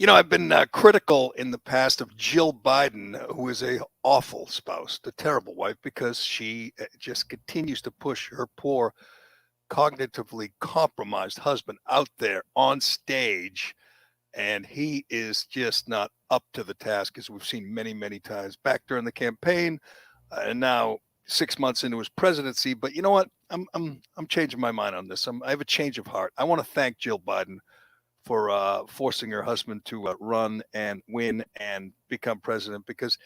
I've been critical in the past of Jill Biden, who is a awful spouse, a terrible wife, because she just continues to push her poor, cognitively compromised husband out there on stage, and he is just not up to the task, as we've seen many, many times back during the campaign, and now 6 months into his presidency. But you know what? I'm changing my mind on this. I have a change of heart. I want to thank Jill Biden for forcing her husband to run and win and become president, because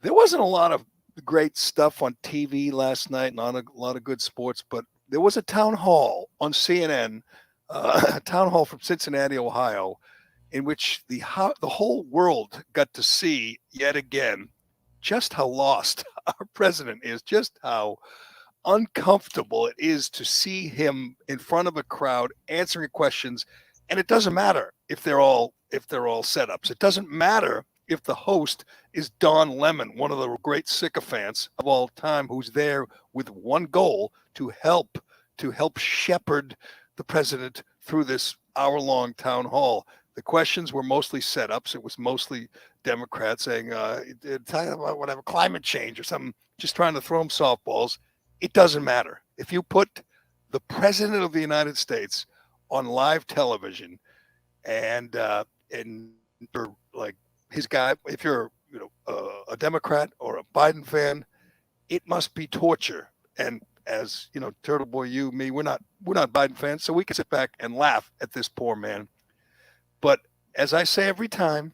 there wasn't a lot of great stuff on TV last night, not a lot of good sports, but there was a town hall on CNN, a town hall from Cincinnati, Ohio, in which the whole world got to see yet again just how lost our president is, just how uncomfortable it is to see him in front of a crowd answering questions. And it doesn't matter if they're all setups. It doesn't matter if the host is Don Lemon, one of the great sycophants of all time, who's there with one goal: to help shepherd the president through this hour-long town hall. The questions were mostly setups. It was mostly Democrats saying, talking about whatever, climate change or something, just trying to throw him softballs. It doesn't matter. If you put the president of the United States on live television and you're like his guy, if you're a Democrat or a Biden fan, it must be torture. And as you know, Turtle Boy, you, me, we're not Biden fans, so we can sit back and laugh at this poor man. But as I say every time,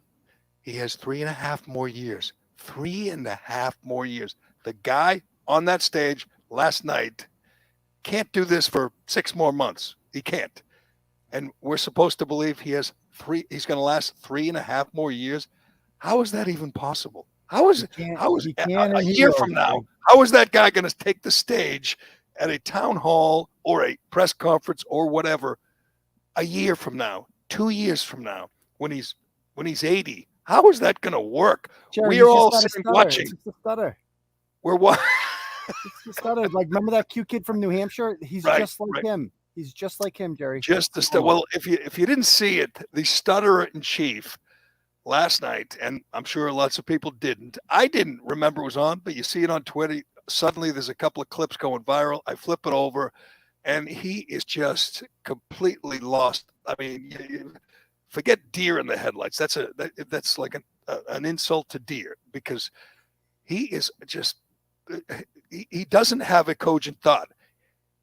he has 3.5 more years. 3.5 more years. The guy on that stage last night can't do this for 6 more months. He can't. And we're supposed to believe he's going to last 3.5 more years. How is that even possible? How is a year from now? How is that guy going to take the stage at a town hall or a press conference or whatever a year from now, 2 years from now, when he's 80? How is that going to work? Gerry, we are all sitting watching. It's a stutter. We're what? It's a stutter. Like, remember that cute kid from New Hampshire? He's just like him. He's just like him, Gerry. Just the stutter. Well, if you didn't see it, the stutterer in chief last night, and I'm sure lots of people didn't. I didn't remember it was on, but you see it on Twitter. Suddenly, there's a couple of clips going viral. I flip it over, and he is just completely lost. I mean, forget deer in the headlights. That's like an insult to deer, because he is just he doesn't have a cogent thought.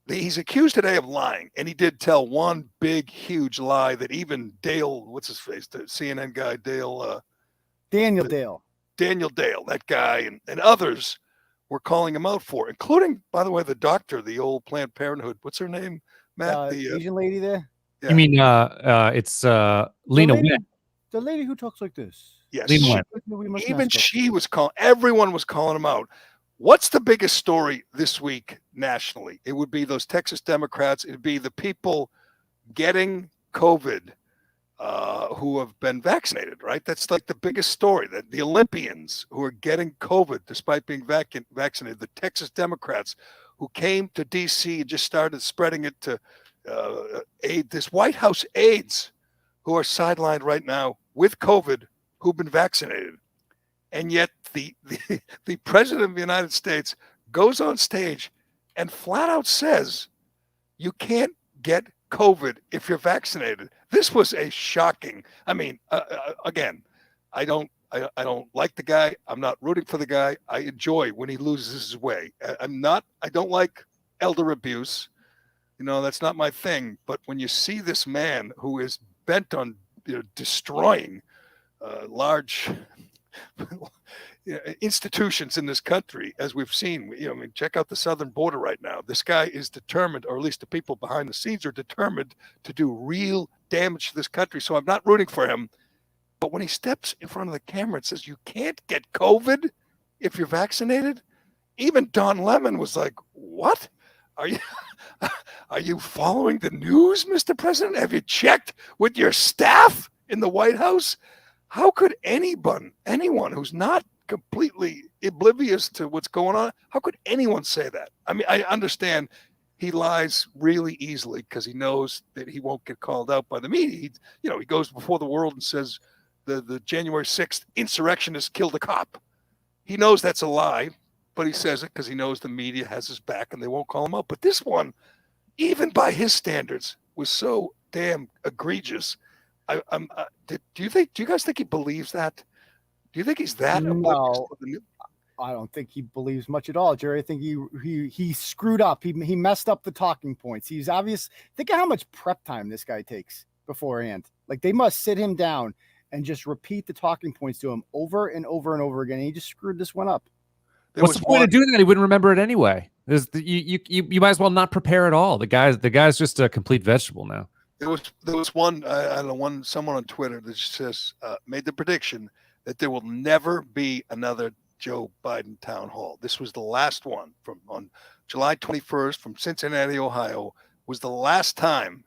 He's accused today of lying, and he did tell one big, huge lie that even Dale, what's his face, the CNN guy, Daniel Dale, that guy, and others were calling him out for, including, by the way, the doctor, the old Planned Parenthood. What's her name, Matt? The Asian lady there. Yeah. You mean it's Lena Wynn? The lady who talks like this. Yes. Even she was calling. Everyone was calling him out. What's the biggest story this week nationally? It would be those Texas Democrats. It'd be the people getting COVID who have been vaccinated, right? That's like the biggest story. That the Olympians who are getting COVID despite being vaccinated. The Texas Democrats who came to D.C. and just started spreading it to this White House aides who are sidelined right now with COVID who've been vaccinated. And yet the president of the United States goes on stage and flat out says, you can't get COVID if you're vaccinated. This was a shocking. I mean, again, I don't like the guy. I'm not rooting for the guy. I enjoy when he loses his way. I don't like elder abuse. That's not my thing. But when you see this man who is bent on destroying large institutions in this country, as we've seen, check out the southern border right now. This guy is determined, or at least the people behind the scenes are determined, to do real damage to this country. So I'm not rooting for him. But when he steps in front of the camera and says, you can't get COVID if you're vaccinated, even Don Lemon was like, what? Are you following the news, Mr. President? Have you checked with your staff in the White House? How could anyone who's not completely oblivious to what's going on, how could anyone say that? I mean, I understand he lies really easily because he knows that he won't get called out by the media. He goes before the world and says the January 6th insurrectionists killed a cop. He knows that's a lie, but he says it because he knows the media has his back and they won't call him out. But this one, even by his standards, was so damn egregious. Do you guys think he believes that? Do you think he's that? No, I don't think he believes much at all, Jerry. I think he screwed up. He messed up the talking points. He's obvious. Think of how much prep time this guy takes beforehand. Like, they must sit him down and just repeat the talking points to him over and over and over again. And he just screwed this one up. What's the point of doing that? He wouldn't remember it anyway. You might as well not prepare at all. The guy's just a complete vegetable now. There was one, I don't know, someone on Twitter that just says made the prediction that there will never be another Joe Biden town hall. This was the last one on July 21st from Cincinnati, Ohio, was the last time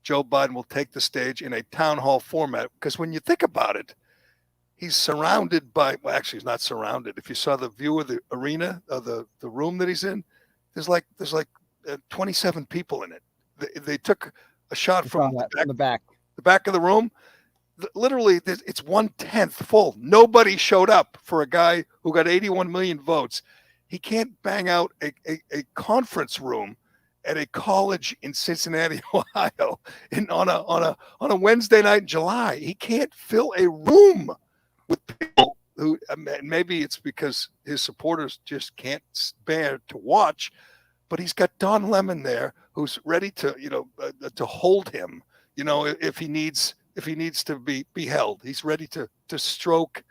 Joe Biden will take the stage in a town hall format. Because when you think about it, he's surrounded by, well, actually he's not surrounded. If you saw the view of the arena, of the room that he's in, there's like 27 people in it. They took a shot from the back of the room. Literally, it's 1/10 full. Nobody showed up for a guy who got 81 million votes. He can't bang out a conference room at a college in Cincinnati, Ohio, on a Wednesday night in July. He can't fill a room with people who, maybe it's because his supporters just can't bear to watch. But he's got Don Lemon there, who's ready to to hold him. If he needs to be held, he's ready to stroke,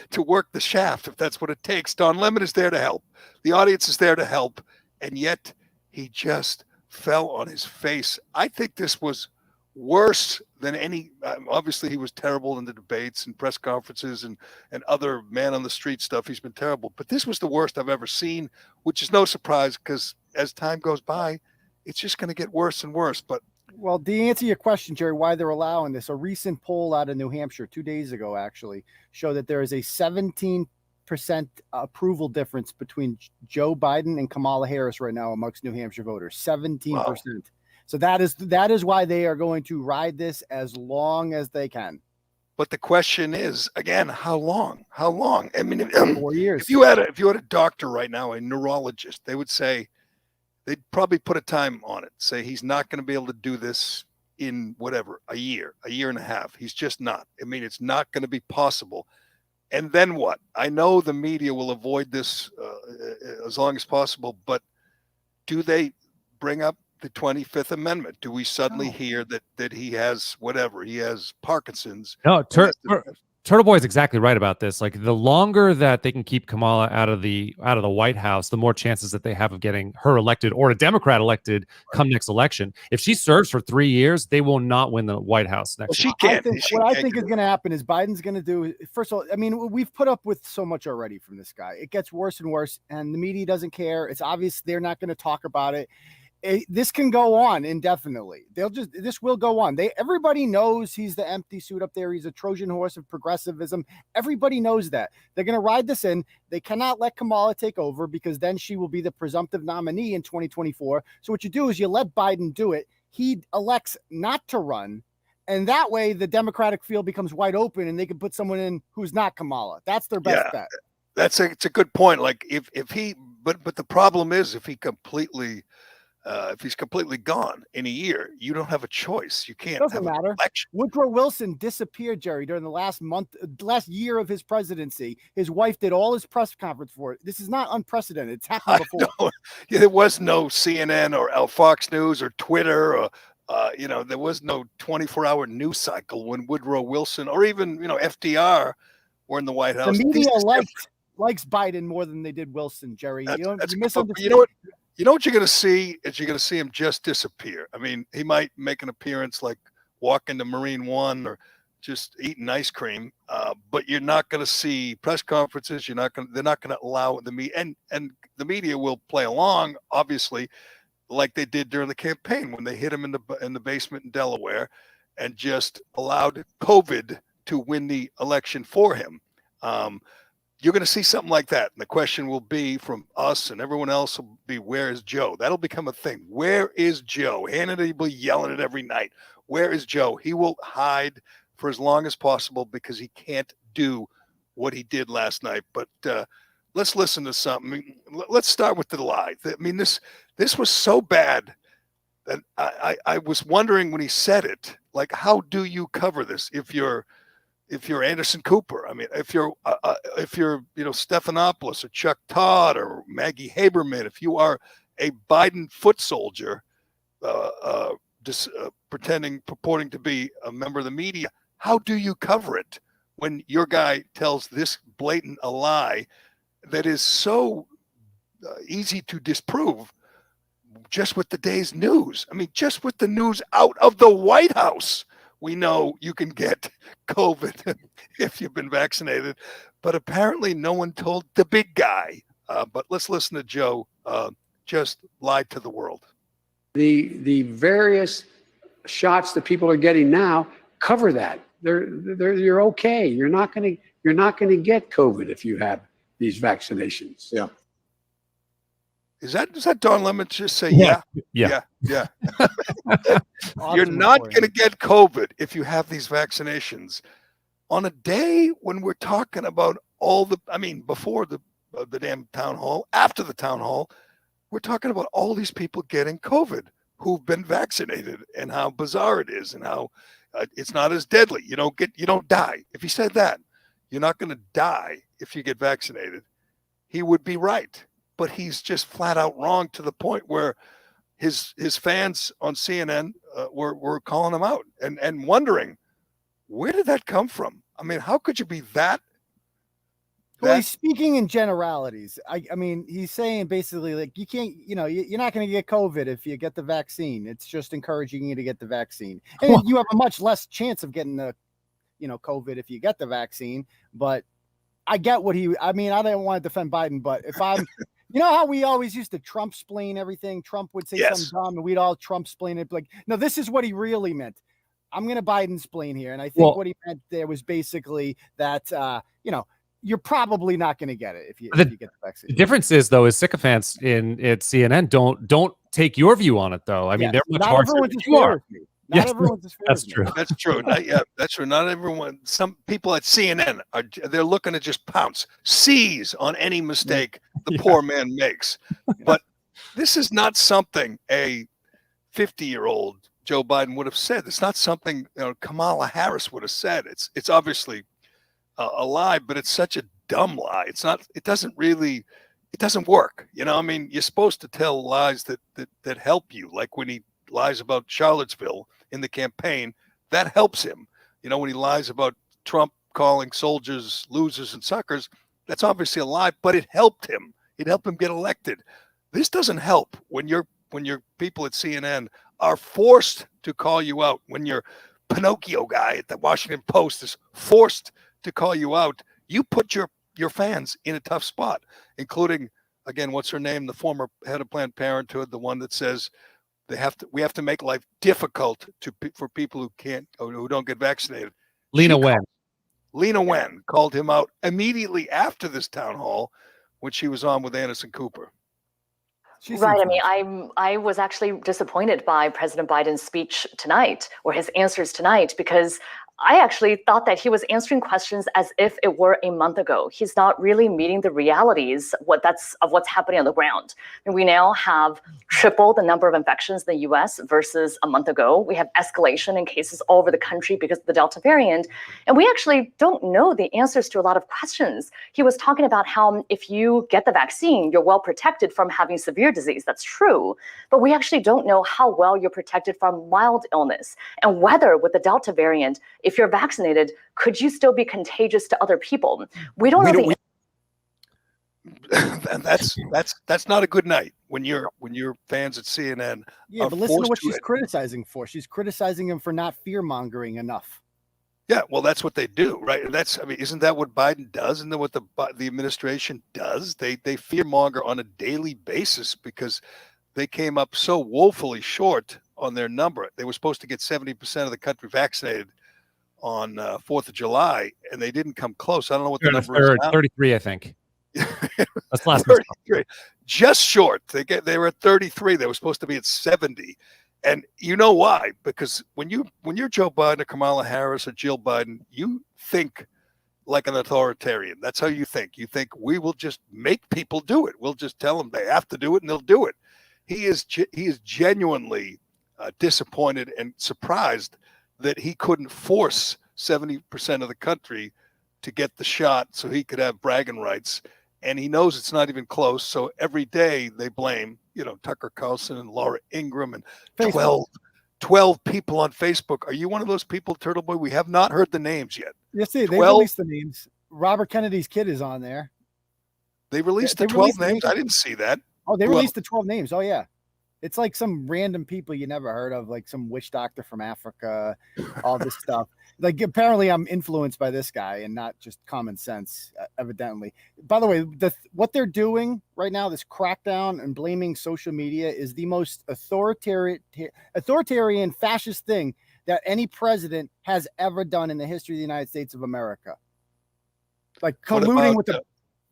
to work the shaft if that's what it takes. Don Lemon is there to help. The audience is there to help, and yet he just fell on his face. I think this was worse than any. Obviously, he was terrible in the debates and press conferences and other man on the street stuff. He's been terrible, but this was the worst I've ever seen, which is no surprise because as time goes by, it's just going to get worse and worse. But well, to answer your question, Jerry, why they're allowing this, a recent poll out of New Hampshire 2 days ago actually showed that there is a 17% approval difference between Joe Biden and Kamala Harris right now amongst New Hampshire voters. 17%. Wow. So that is why they are going to ride this as long as they can. But the question is, again, how long? How long? I mean, 4 years. If you had a doctor right now, a neurologist, they would say, they'd probably put a time on it. Say he's not going to be able to do this in whatever, a year and a half. He's just not. I mean, it's not going to be possible. And then what? I know the media will avoid this as long as possible, but do they bring up the 25th Amendment? Do we suddenly hear that he has whatever? He has Parkinson's? No, Turtle Boy is exactly right about this. Like, the longer that they can keep Kamala out of the White House, the more chances that they have of getting her elected or a Democrat elected come next election. If she serves for 3 years, they will not win the White House next year. What I think is going to happen is Biden's going to do, first of all, I mean, we've put up with so much already from this guy. It gets worse and worse, and the media doesn't care. It's obvious they're not going to talk about it. This can go on indefinitely. This will go on. Everybody knows he's the empty suit up there. He's a Trojan horse of progressivism. Everybody knows that. They're going to ride this in. They cannot let Kamala take over because then she will be the presumptive nominee in 2024. So what you do is you let Biden do it. He elects not to run. And that way the Democratic field becomes wide open and they can put someone in who's not Kamala. That's their best bet. It's a good point. Like but the problem is if he's completely gone in a year, you don't have a choice. You can't. Doesn't matter. Woodrow Wilson disappeared, Jerry, during the last year of his presidency. His wife did all his press conference for it. This is not unprecedented. It's happened before. Yeah, there was no CNN or Fox News or Twitter or there was no 24-hour news cycle when Woodrow Wilson or even FDR were in the White House. The media likes Biden more than they did Wilson, Jerry. You misunderstand. You know what you're going to see is you're going to see him just disappear. I mean, he might make an appearance like walking to Marine One or just eating ice cream, but you're not going to see press conferences. They're not going to allow the media, and the media will play along, obviously, like they did during the campaign when they hit him in the basement in Delaware and just allowed COVID to win the election for him. you're going to see something like that. And the question will be from us and everyone else will be, where is Joe? That'll become a thing. Where is Joe? Hannity will be yelling it every night. Where is Joe? He will hide for as long as possible because he can't do what he did last night. But let's listen to something. Let's start with the lie. I mean, this was so bad that I was wondering when he said it, like, how do you cover this if you're Anderson Cooper? I mean, if you're Stephanopoulos or Chuck Todd or Maggie Haberman, if you are a Biden foot soldier, purporting to be a member of the media, how do you cover it when your guy tells this blatant a lie that is so easy to disprove just with the day's news? I mean, just with the news out of the White House, we know you can get COVID if you've been vaccinated, but apparently no one told the big guy. But let's listen to Joe just lie to the world. The various shots that people are getting now cover that. You're okay. You're not going to get COVID if you have these vaccinations. Yeah. Does that Don Lemon just say Yeah. Yeah. Awesome You're not reporting. going to get COVID if you have these vaccinations. On a day when we're talking about before the damn town hall, after the town hall, we're talking about all these people getting COVID who've been vaccinated and how bizarre it is and how it's not as deadly. You don't die. If he said that, you're not going to die if you get vaccinated, he would be right. But he's just flat out wrong to the point where his fans on CNN were calling him out and wondering, where did that come from? I mean, how could you be that? Well, he's speaking in generalities. I mean, he's saying basically, like, you can't, you're not going to get COVID if you get the vaccine. It's just encouraging you to get the vaccine. And you have a much less chance of getting the, COVID if you get the vaccine. But I get what I didn't want to defend Biden, but if I'm, how we always used to Trump-splain everything? Trump would say something dumb and we'd all Trump-splain it. Like, no, this is what he really meant. I'm going to Biden-splain here. And I think what he meant there was basically that, you're probably not going to get it if you get the vaccine. The difference is, though, is sycophants at CNN don't take your view on it, though. I mean, they're much harsher than you are. Not everyone's as fair That's as me. true. That's true. That's true. Not everyone. Some people at CNN they're looking to just pounce, seize on any mistake the poor man makes. But this is not something a 50-year-old Joe Biden would have said. It's not something Kamala Harris would have said. It's obviously a lie, but it's such a dumb lie. It's not. It doesn't work. You're supposed to tell lies that help you, like when he lies about Charlottesville in the campaign, that helps him. When he lies about Trump calling soldiers losers and suckers, that's obviously a lie, but it helped him. It helped him get elected. This doesn't help when your people at CNN are forced to call you out, when your Pinocchio guy at the Washington Post is forced to call you out. You put your fans in a tough spot, including, again, what's her name, the former head of Planned Parenthood, the one that says we have to make life difficult for people who don't get vaccinated. Lena Wen called him out immediately after this town hall when she was on with Anderson Cooper. Right. I mean, I was actually disappointed by President Biden's speech tonight, or his answers tonight, because I actually thought that he was answering questions as if it were a month ago. He's not really meeting the realities of what's happening on the ground. And we now have triple the number of infections in the US versus a month ago. We have escalation in cases all over the country because of the Delta variant. And we actually don't know the answers to a lot of questions. He was talking about how if you get the vaccine, you're well protected from having severe disease. That's true. But we actually don't know how well you're protected from mild illness, and whether with the Delta variant, if you're vaccinated, could you still be contagious to other people? We don't know. And that's not a good night when your fans at CNN. Yeah, but listen to what she's criticizing for. She's criticizing him for not fear mongering enough. Yeah, well, that's what they do, right? And isn't that what Biden does? Isn't that what the administration does? They fear monger on a daily basis because they came up so woefully short on their number. They were supposed to get 70% of the country vaccinated on 4th of July, and they didn't come close. I don't know what the They're in number third, is now. 33, I think. That's last 33. Just short. They were at 33. They were supposed to be at 70. And you know why? Because when you're Joe Biden or Kamala Harris or Jill Biden, you think like an authoritarian. That's how you think. You think we will just make people do it. We'll just tell them they have to do it, and they'll do it. He is genuinely disappointed and surprised that he couldn't force 70% of the country to get the shot so he could have bragging rights. And he knows it's not even close. So every day they blame, Tucker Carlson and Laura Ingraham and 12 people on Facebook. Are you one of those people, Turtle Boy? We have not heard the names yet. Yes, they released the names. Robert Kennedy's kid is on there. They released the 12 names? I didn't see that. Oh, they released the 12 names. Oh, yeah. It's like some random people you never heard of, like some witch doctor from Africa, all this stuff. Like, apparently I'm influenced by this guy and not just common sense, evidently. By the way, what they're doing right now, this crackdown and blaming social media, is the most authoritarian fascist thing that any president has ever done in the history of the United States of America. Like colluding with a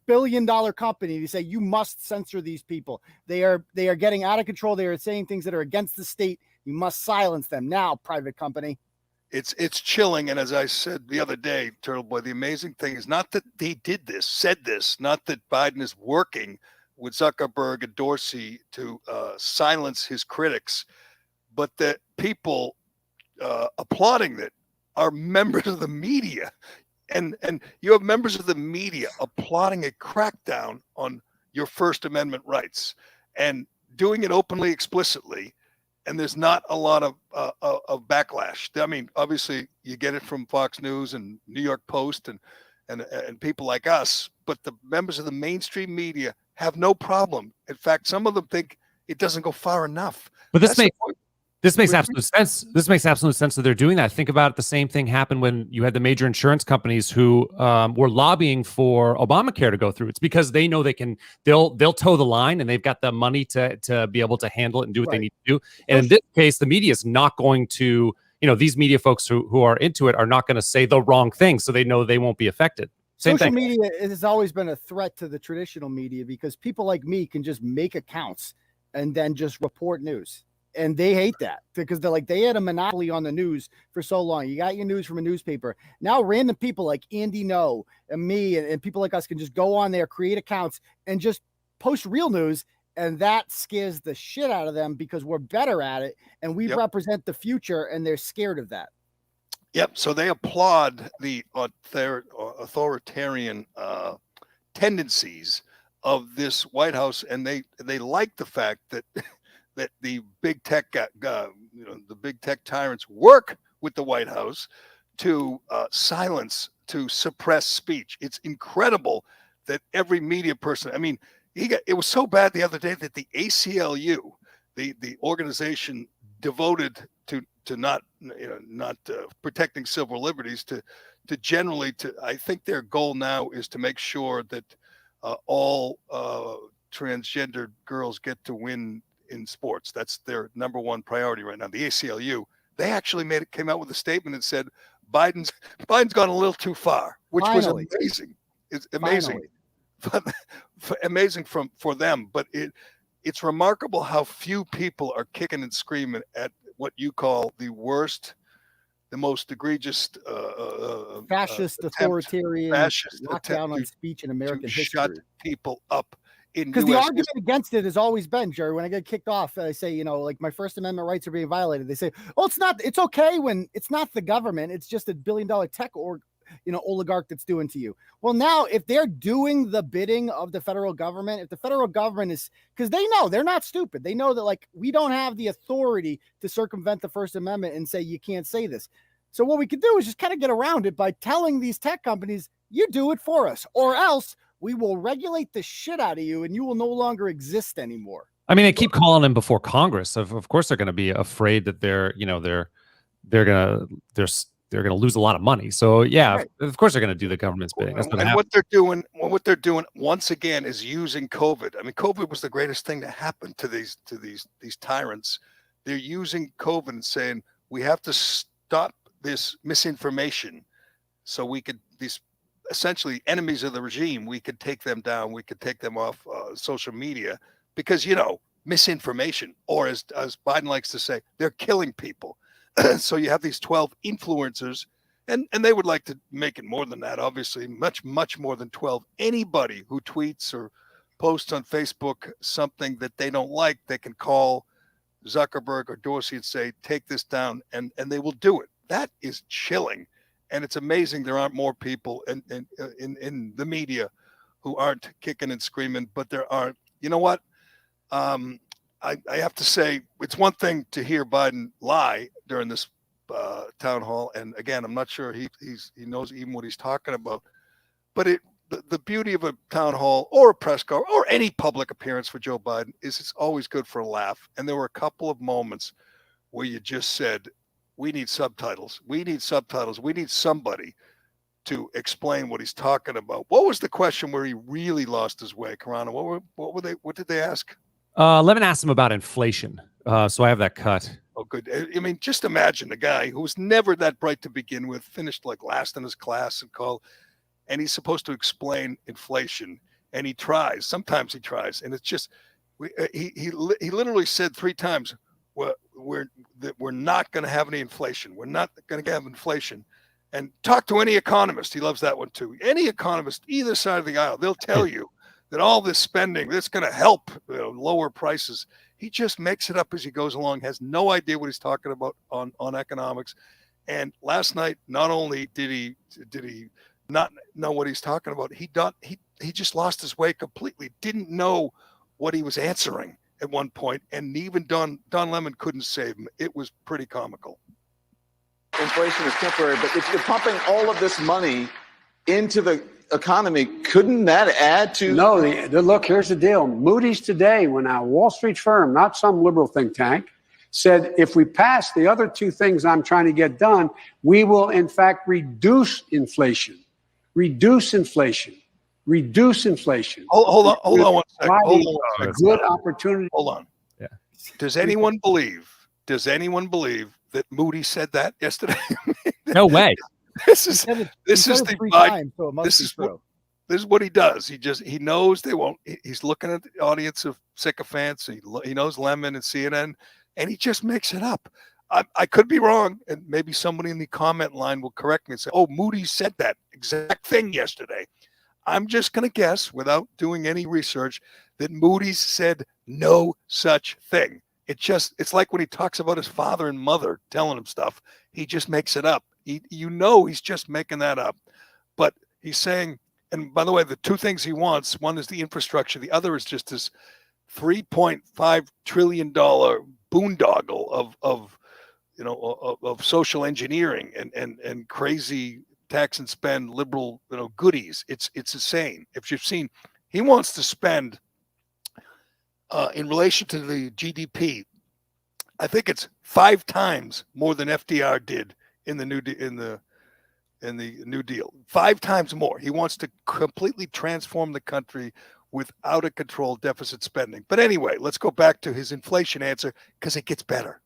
billion-dollar company to say you must censor these people. They are getting out of control. They are saying things that are against the state. You must silence them now, private company. It's chilling. And as I said the other day, Turtle Boy, the amazing thing is not that they said this, not that Biden is working with Zuckerberg and Dorsey to silence his critics, but that people applauding it are members of the media. And you have members of the media applauding a crackdown on your First Amendment rights and doing it openly, explicitly. And there's not a lot of backlash. I mean, obviously, you get it from Fox News and New York Post and people like us, but the members of the mainstream media have no problem. In fact, some of them think it doesn't go far enough. But this makes absolute sense. This makes absolute sense that they're doing that. Think about it. The same thing happened when you had the major insurance companies who were lobbying for Obamacare to go through. It's because they know they'll toe the line and they've got the money to be able to handle it and do what they need to do. And in this case, the media is not going to, these media folks who are into it are not going to say the wrong thing, so they know they won't be affected. Social media has always been a threat to the traditional media because people like me can just make accounts and then just report news. And they hate that because they had a monopoly on the news for so long. You got your news from a newspaper. Now random people like Andy No and me and people like us can just go on there, create accounts and just post real news. And that scares the shit out of them because we're better at it. And we represent the future and they're scared of that. Yep. So they applaud the authoritarian tendencies of this White House. And they like the fact that the big tech, the big tech tyrants work with the White House to silence, to suppress speech. It's incredible that every media person, I mean, it was so bad the other day that the ACLU, the organization devoted to not protecting civil liberties, to I think their goal now is to make sure that all transgender girls get to win in sports. That's their number one priority right now. The ACLU, they actually came out with a statement that said Biden's gone a little too far, which was amazing. It's amazing, amazing for them. But it's remarkable how few people are kicking and screaming at what you call the worst, the most egregious, fascist, authoritarian lockdown on speech in American history. Shut people up. Because the argument against it has always been, Jerry, when I get kicked off, I say, my First Amendment rights are being violated. They say, well, it's okay when it's not the government. It's just $1 billion tech oligarch that's doing to you. Well, now if they're doing the bidding of the federal government, if the federal government is, because they know they're not stupid. They know that we don't have the authority to circumvent the First Amendment and say, you can't say this. So what we could do is just kind of get around it by telling these tech companies, you do it for us, or else we will regulate the shit out of you and you will no longer exist anymore. I mean, they keep calling them before Congress. Of course, they're going to be afraid that they're going to lose a lot of money. So yeah, of course they're going to do the government's bidding. That's what they're doing once again is using COVID. I mean, COVID was the greatest thing that happened to these tyrants. They're using COVID and saying we have to stop this misinformation, so we could, these essentially enemies of the regime, we could take them down, we could take them off social media, because, misinformation, or as Biden likes to say, they're killing people. So you have these 12 influencers, and they would like to make it more than that, obviously, much, much more than 12. Anybody who tweets or posts on Facebook something that they don't like, they can call Zuckerberg or Dorsey and say, take this down, and they will do it. That is chilling. And it's amazing there aren't more people in the media who aren't kicking and screaming, but there aren't. You know what? I have to say, it's one thing to hear Biden lie during this town hall, and again, I'm not sure he knows even what he's talking about. But the beauty of a town hall or a press car or any public appearance for Joe Biden is it's always good for a laugh. And there were a couple of moments where you just said, we need subtitles. We need subtitles. We need somebody to explain what he's talking about. What was the question where he really lost his way, Karana? What did they ask? Lemon asked him about inflation. So I have that cut. Oh, good. I mean, just imagine the guy who was never that bright to begin with, finished like last in his class and he's supposed to explain inflation, and he tries. Sometimes he tries, and it's just he literally said 3 times, we're not going to have any inflation. We're not going to have inflation. And talk to any economist. He loves that one too. Any economist, either side of the aisle, they'll tell you that all this spending, that's going to help lower prices. He just makes it up as he goes along, has no idea what he's talking about on economics. And last night, not only did he not know what he's talking about, he just lost his way completely, didn't know what he was answering at one point, and even Don Lemon couldn't save him. It was pretty comical. Inflation is temporary, but if you're pumping all of this money into the economy, couldn't that add to? No, look, here's the deal. Moody's today, when a Wall Street firm, not some liberal think tank, said if we pass the other 2 things I'm trying to get done, we will in fact reduce inflation. Reduce inflation. Hold on one second. Hold on. A good opportunity. Hold on. Yeah. Does anyone believe that Moody said that yesterday? No way. This is the Biden. So it must this be is true. This is what he does. He knows they won't. He's looking at the audience of sycophants. He knows Lemon and CNN, and he just makes it up. I could be wrong, and maybe somebody in the comment line will correct me and say, "Oh, Moody said that exact thing yesterday." I'm just going to guess, without doing any research, that Moody said no such thing. It's like when he talks about his father and mother telling him stuff, he just makes it up. He's just making that up. But he's saying, and by the way, the 2 things he wants, one is the infrastructure, the other is just this $3.5 trillion boondoggle of social engineering and crazy tax and spend liberal goodies. It's insane. If you've seen, he wants to spend in relation to the GDP, I think it's 5 times more than FDR did in the New Deal. 5 times more. He wants to completely transform the country with out of control deficit spending. But anyway, let's go back to his inflation answer, because it gets better.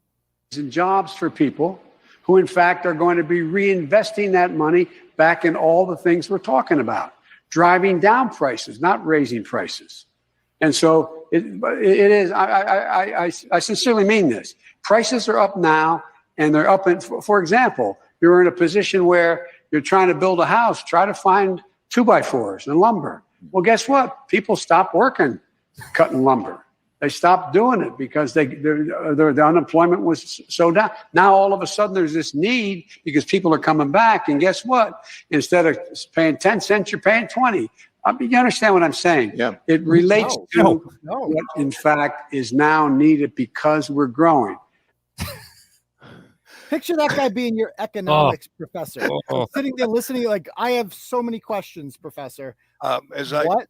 And jobs for people who, in fact, are going to be reinvesting that money back in all the things we're talking about, driving down prices, not raising prices. And so it is, I sincerely mean this. Prices are up now, and they're up. For example, you're in a position where you're trying to build a house, try to find 2x4s and lumber. Well, guess what? People stopped working cutting lumber. They stopped doing it because the unemployment was so down. Now, all of a sudden, there's this need because people are coming back. And guess what? Instead of paying 10 cents, you're paying 20. You understand what I'm saying? Yeah. It relates to what, in fact, is now needed because we're growing. Picture that guy being your economics professor. I'm sitting there listening, like, I have so many questions, Professor. What? Like, what?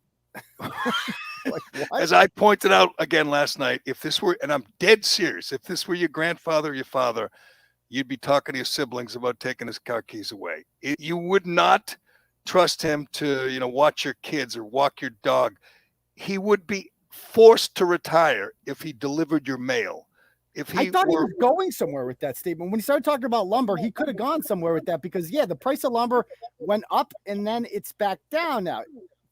As I pointed out again last night, if this were, and I'm dead serious, if this were your grandfather or your father, you'd be talking to your siblings about taking his car keys away. You would not trust him to, watch your kids or walk your dog. He would be forced to retire if he delivered your mail. if he I thought he were, was going somewhere with that statement. When he started talking about lumber, he could have gone somewhere with that because, yeah, the price of lumber went up and then it's back down now.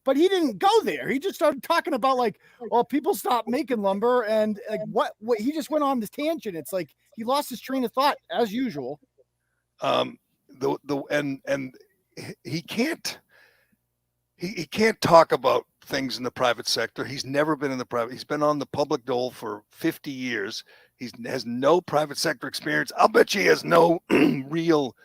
But he didn't go there. He just started talking about like, oh, people stopped making lumber and like what he just went on this tangent. It's like he lost his train of thought as usual. He can't talk about things in the private sector. He's never been in the private. He's been on the public dole for 50 years. He has no private sector experience. I'll bet you he has no real,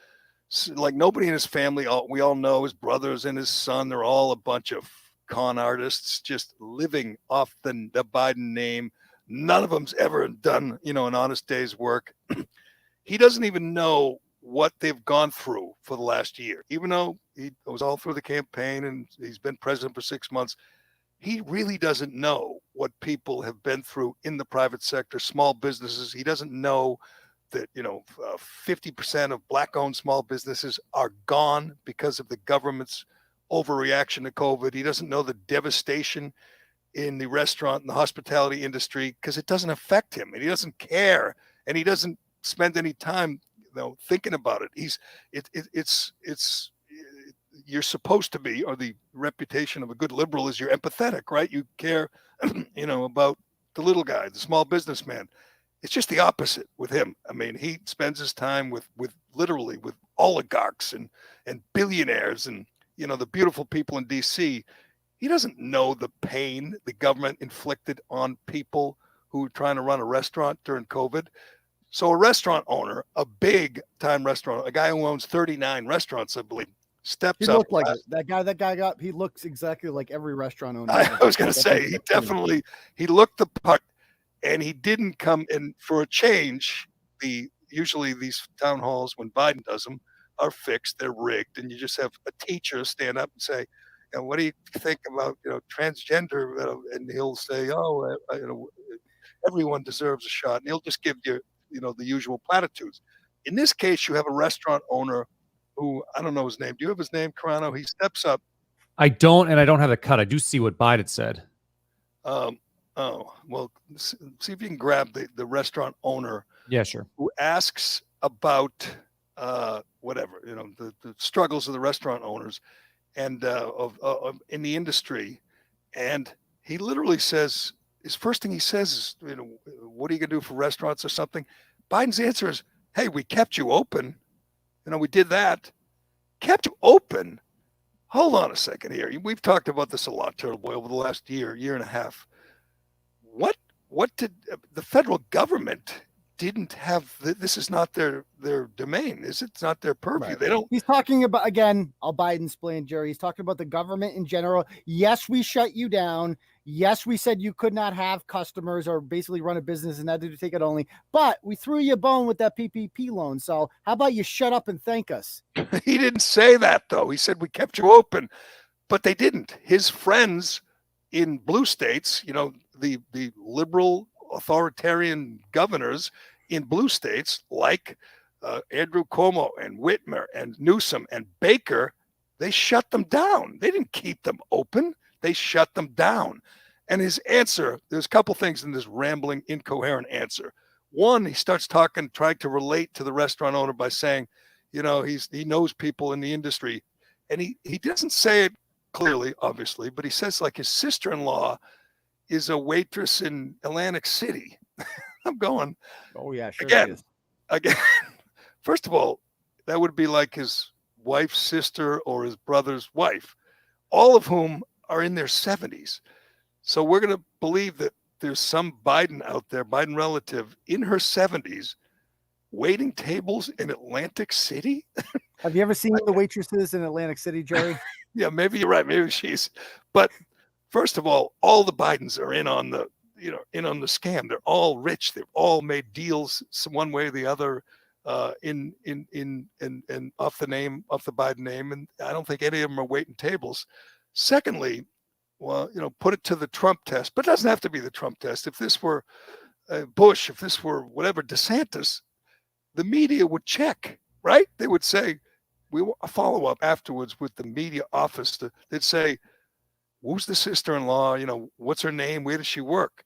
like nobody in his family. We all know his brothers and his son. They're all a bunch of con artists just living off the Biden name. None of them's ever done, an honest day's work. He doesn't even know what they've gone through for the last year, even though he was all through the campaign and he's been president for 6 months. He really doesn't know what people have been through in the private sector, small businesses. He doesn't know that, 50% of Black-owned small businesses are gone because of the government's overreaction to COVID. He doesn't know the devastation in the restaurant and the hospitality industry because it doesn't affect him and he doesn't care and he doesn't spend any time thinking about it. You're supposed to be, or the reputation of a good liberal is you're empathetic, right? You care, about the little guy, the small businessman. It's just the opposite with him. I mean, he spends his time with literally with oligarchs and billionaires and, the beautiful people in DC. He doesn't know the pain the government inflicted on people who were trying to run a restaurant during COVID. So a restaurant owner, a big time restaurant, a guy who owns 39 restaurants, I believe, steps he up. Looked like that guy he looks exactly like every restaurant owner. I was going to say, he looked the part and he didn't come in for a change. Usually these town halls, when Biden does them, are fixed, they're rigged. And you just have a teacher stand up and say, what do you think about, transgender? And he'll say, everyone deserves a shot. And he'll just give you, the usual platitudes. In this case, you have a restaurant owner who, I don't know his name. Do you have his name, Carano? He steps up. I don't, and I don't have the cut. I do see what Biden said. Well, see if you can grab the restaurant owner. Yeah, sure. Who asks about whatever, the struggles of the restaurant owners and of in the industry. And he literally says, his first thing he says is, what are you going to do for restaurants or something? Biden's answer is, hey, we kept you open. We did that. Kept you open. Hold on a second here. We've talked about this a lot, Turtle Boy, over the last year and a half. What did the federal government didn't have? This is not their domain, is it? It's not their purview. Right. They don't. He's talking about, again, I'll Biden explain, Gerry. He's talking about the government in general. Yes, we shut you down. Yes, we said you could not have customers or basically run a business and that to take it only. But we threw you a bone with that PPP loan. So how about you shut up and thank us? He didn't say that, though. He said we kept you open, but they didn't. His friends in blue states, the liberal authoritarian governors in blue states like Andrew Cuomo and Whitmer and Newsom and Baker, they shut them down. They didn't keep them open. They shut them down. And his answer, there's a couple things in this rambling, incoherent answer. One, he starts trying to relate to the restaurant owner by saying, he knows people in the industry. And he doesn't say it clearly, obviously, but he says like his sister-in-law is a waitress in Atlantic City. I'm going, oh yeah, sure. Again, first of all, that would be like his wife's sister or his brother's wife, all of whom are in their 70s. So we're going to believe that there's some Biden out there, Biden relative in her 70s, waiting tables in Atlantic City. Have you ever seen the waitresses in Atlantic City, Gerry? Yeah, maybe you're right. Maybe she's, but first of all the Bidens are in on the scam. They're all rich. They've all made deals one way or the other in off the Biden name. And I don't think any of them are waiting tables. Secondly, well, put it to the Trump test, but it doesn't have to be the Trump test. If this were Bush, if this were whatever, DeSantis, the media would check, right? They would say, we will follow up afterwards with the media office. They'd say, who's the sister-in-law? What's her name? Where does she work?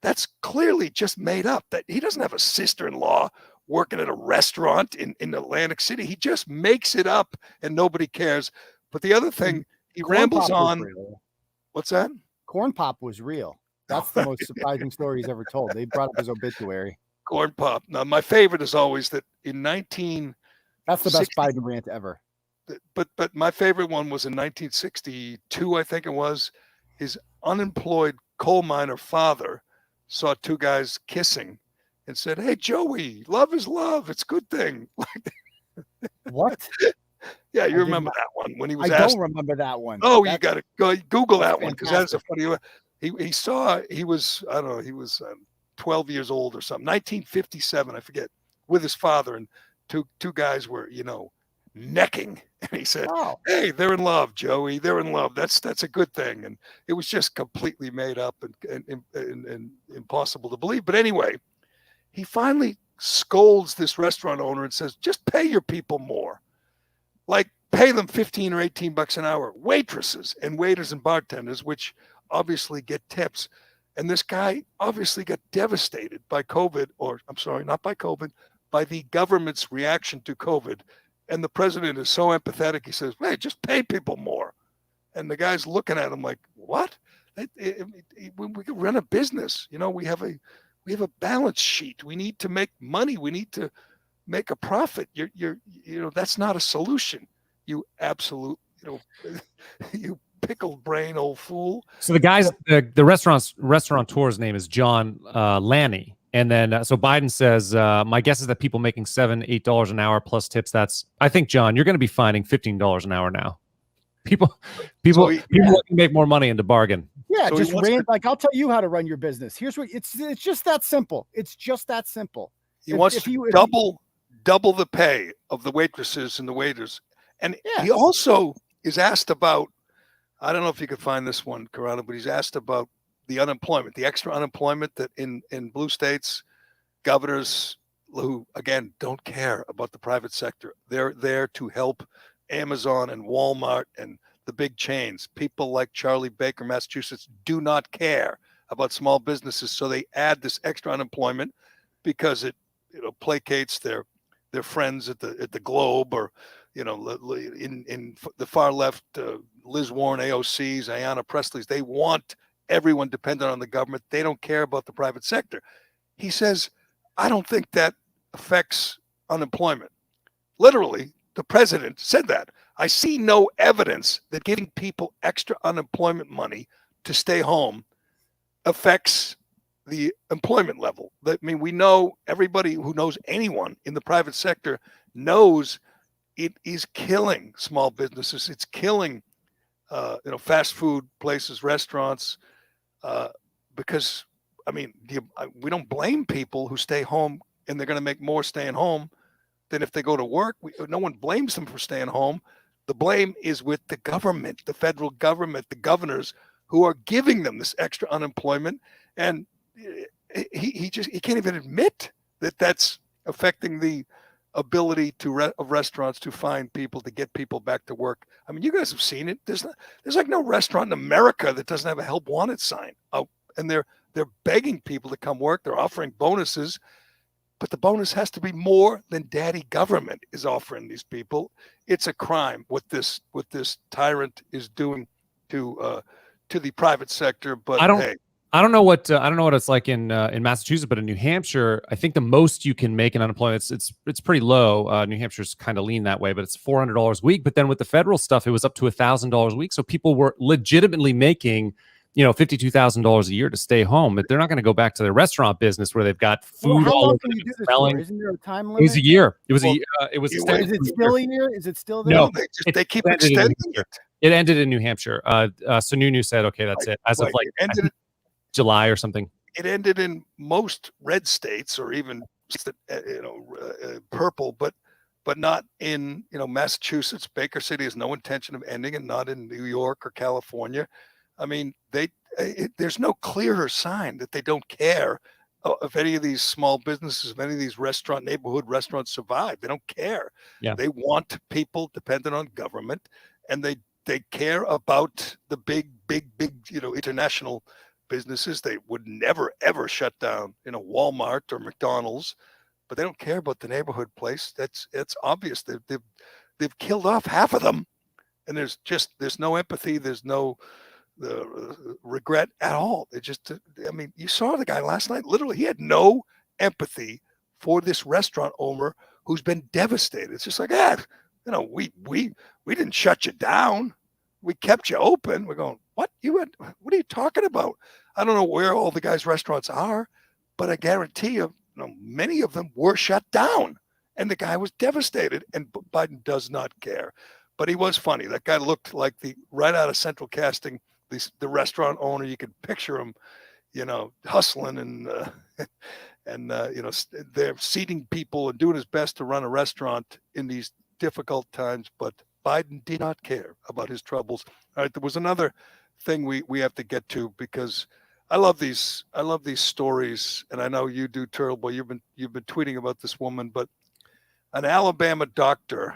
that's clearly just made up. That he doesn't have a sister-in-law working at a restaurant in Atlantic City. He just makes it up and nobody cares. But the other thing, he rambles on. What's that? Corn Pop was real. That's the most surprising story he's ever told. They brought up his obituary. Corn Pop. Now, my favorite is always that in 19. That's the best Biden rant ever. But my favorite one was in 1962, I think it was. His unemployed coal miner father saw two guys kissing and said, "Hey, Joey, love is love. It's a good thing." What? Yeah, you remember that one when he was I asked. don't remember that one. Oh, you got to go Google that one because that's a fantastic. funny one. He saw, he was, I don't know, he was 12 years old or something, 1957, I forget, with his father, and two guys were, necking, and he said, "Hey, they're in love, Joey. They're in love. That's a good thing." And it was just completely made up and impossible to believe. But anyway, he finally scolds this restaurant owner and says, "Just pay your people more. Like, pay them 15 or 18 bucks an hour. Waitresses and waiters and bartenders, which obviously get tips." And this guy obviously got devastated by COVID, or I'm sorry, not by COVID, by the government's reaction to COVID. And the president is so empathetic. He says, "Hey, just pay people more." And the guy's looking at him like, "What? We can run a business. We have a balance sheet. We need to make money. We need to make a profit. That's not a solution. You absolute, you pickled brain old fool." So the guys, the restaurateur's name is John Lanny. And then, so Biden says, my guess is that people making $7, $8 an hour plus tips, I think, John, you're going to be finding $15 an hour now. People can make more money in the bargain. Yeah, so just like, I'll tell you how to run your business. Here's what it's just that simple. It's just that simple. He wants to double the pay of the waitresses and the waiters. And he also is asked about, I don't know if you could find this one, Corrado, but he's asked about the unemployment, the extra unemployment that in blue states, governors who, again, don't care about the private sector. They're there to help Amazon and Walmart and the big chains. People like Charlie Baker, Massachusetts, do not care about small businesses. So they add this extra unemployment because it placates their friends at the Globe, or in the far left, Liz Warren, AOCs, Ayanna Presley's. They want everyone dependent on the government. They don't care about the private sector. He says, "I don't think that affects unemployment." Literally, the president said that. "I see no evidence that giving people extra unemployment money to stay home affects the employment level." We know, everybody who knows anyone in the private sector knows it is killing small businesses. It's killing, fast food places, restaurants, because, we don't blame people who stay home, and they're going to make more staying home than if they go to work. No one blames them for staying home. The blame is with the government, the federal government, the governors who are giving them this extra unemployment. And he can't even admit that that's affecting the ability of restaurants to find people, to get people back to work. You guys have seen it. There's like no restaurant in America that doesn't have a help wanted sign out, and they're begging people to come work. They're offering bonuses, but the bonus has to be more than daddy government is offering these people. It's a crime what this tyrant is doing to the private sector. But I don't know what it's like in Massachusetts, but in New Hampshire, I think the most you can make in unemployment, it's pretty low. New Hampshire's kind of lean that way, but it's $400 a week. But then with the federal stuff, it was up to $1,000 a week. So people were legitimately making, $52,000 a year to stay home. But they're not going to go back to their restaurant business where they've got food all over the smelling. Isn't there a time limit? It was a year. Is it still a year? Is it still there? No, they keep extending it. It ended in New Hampshire. Sununu said, "Okay, that's it." As of July or something. It ended in most red states, or even purple, but not in Massachusetts. Baker City has no intention of ending, and not in New York or California. There's no clearer sign that they don't care if any of these small businesses, if any of these neighborhood restaurants survive. They don't care. Yeah. They want people dependent on government, and they care about the big international businesses. They would never, ever shut down, Walmart or McDonald's, but they don't care about the neighborhood place. It's obvious. They've killed off half of them, and there's no empathy. There's no regret at all. You saw the guy last night. Literally, he had no empathy for this restaurant owner who's been devastated. It's just like, we didn't shut you down. We kept you open. We're going, what are you talking about? I don't know where all the guys' restaurants are, but I guarantee you, many of them were shut down, and the guy was devastated, and Biden does not care. But he was funny. That guy looked like right out of Central Casting, the restaurant owner. You could picture him, hustling and they're seating people and doing his best to run a restaurant in these difficult times. But Biden did not care about his troubles. All right, there was another thing we have to get to, because I love these stories, and I know you do, Turtle Boy. You've been tweeting about this woman, but an Alabama doctor.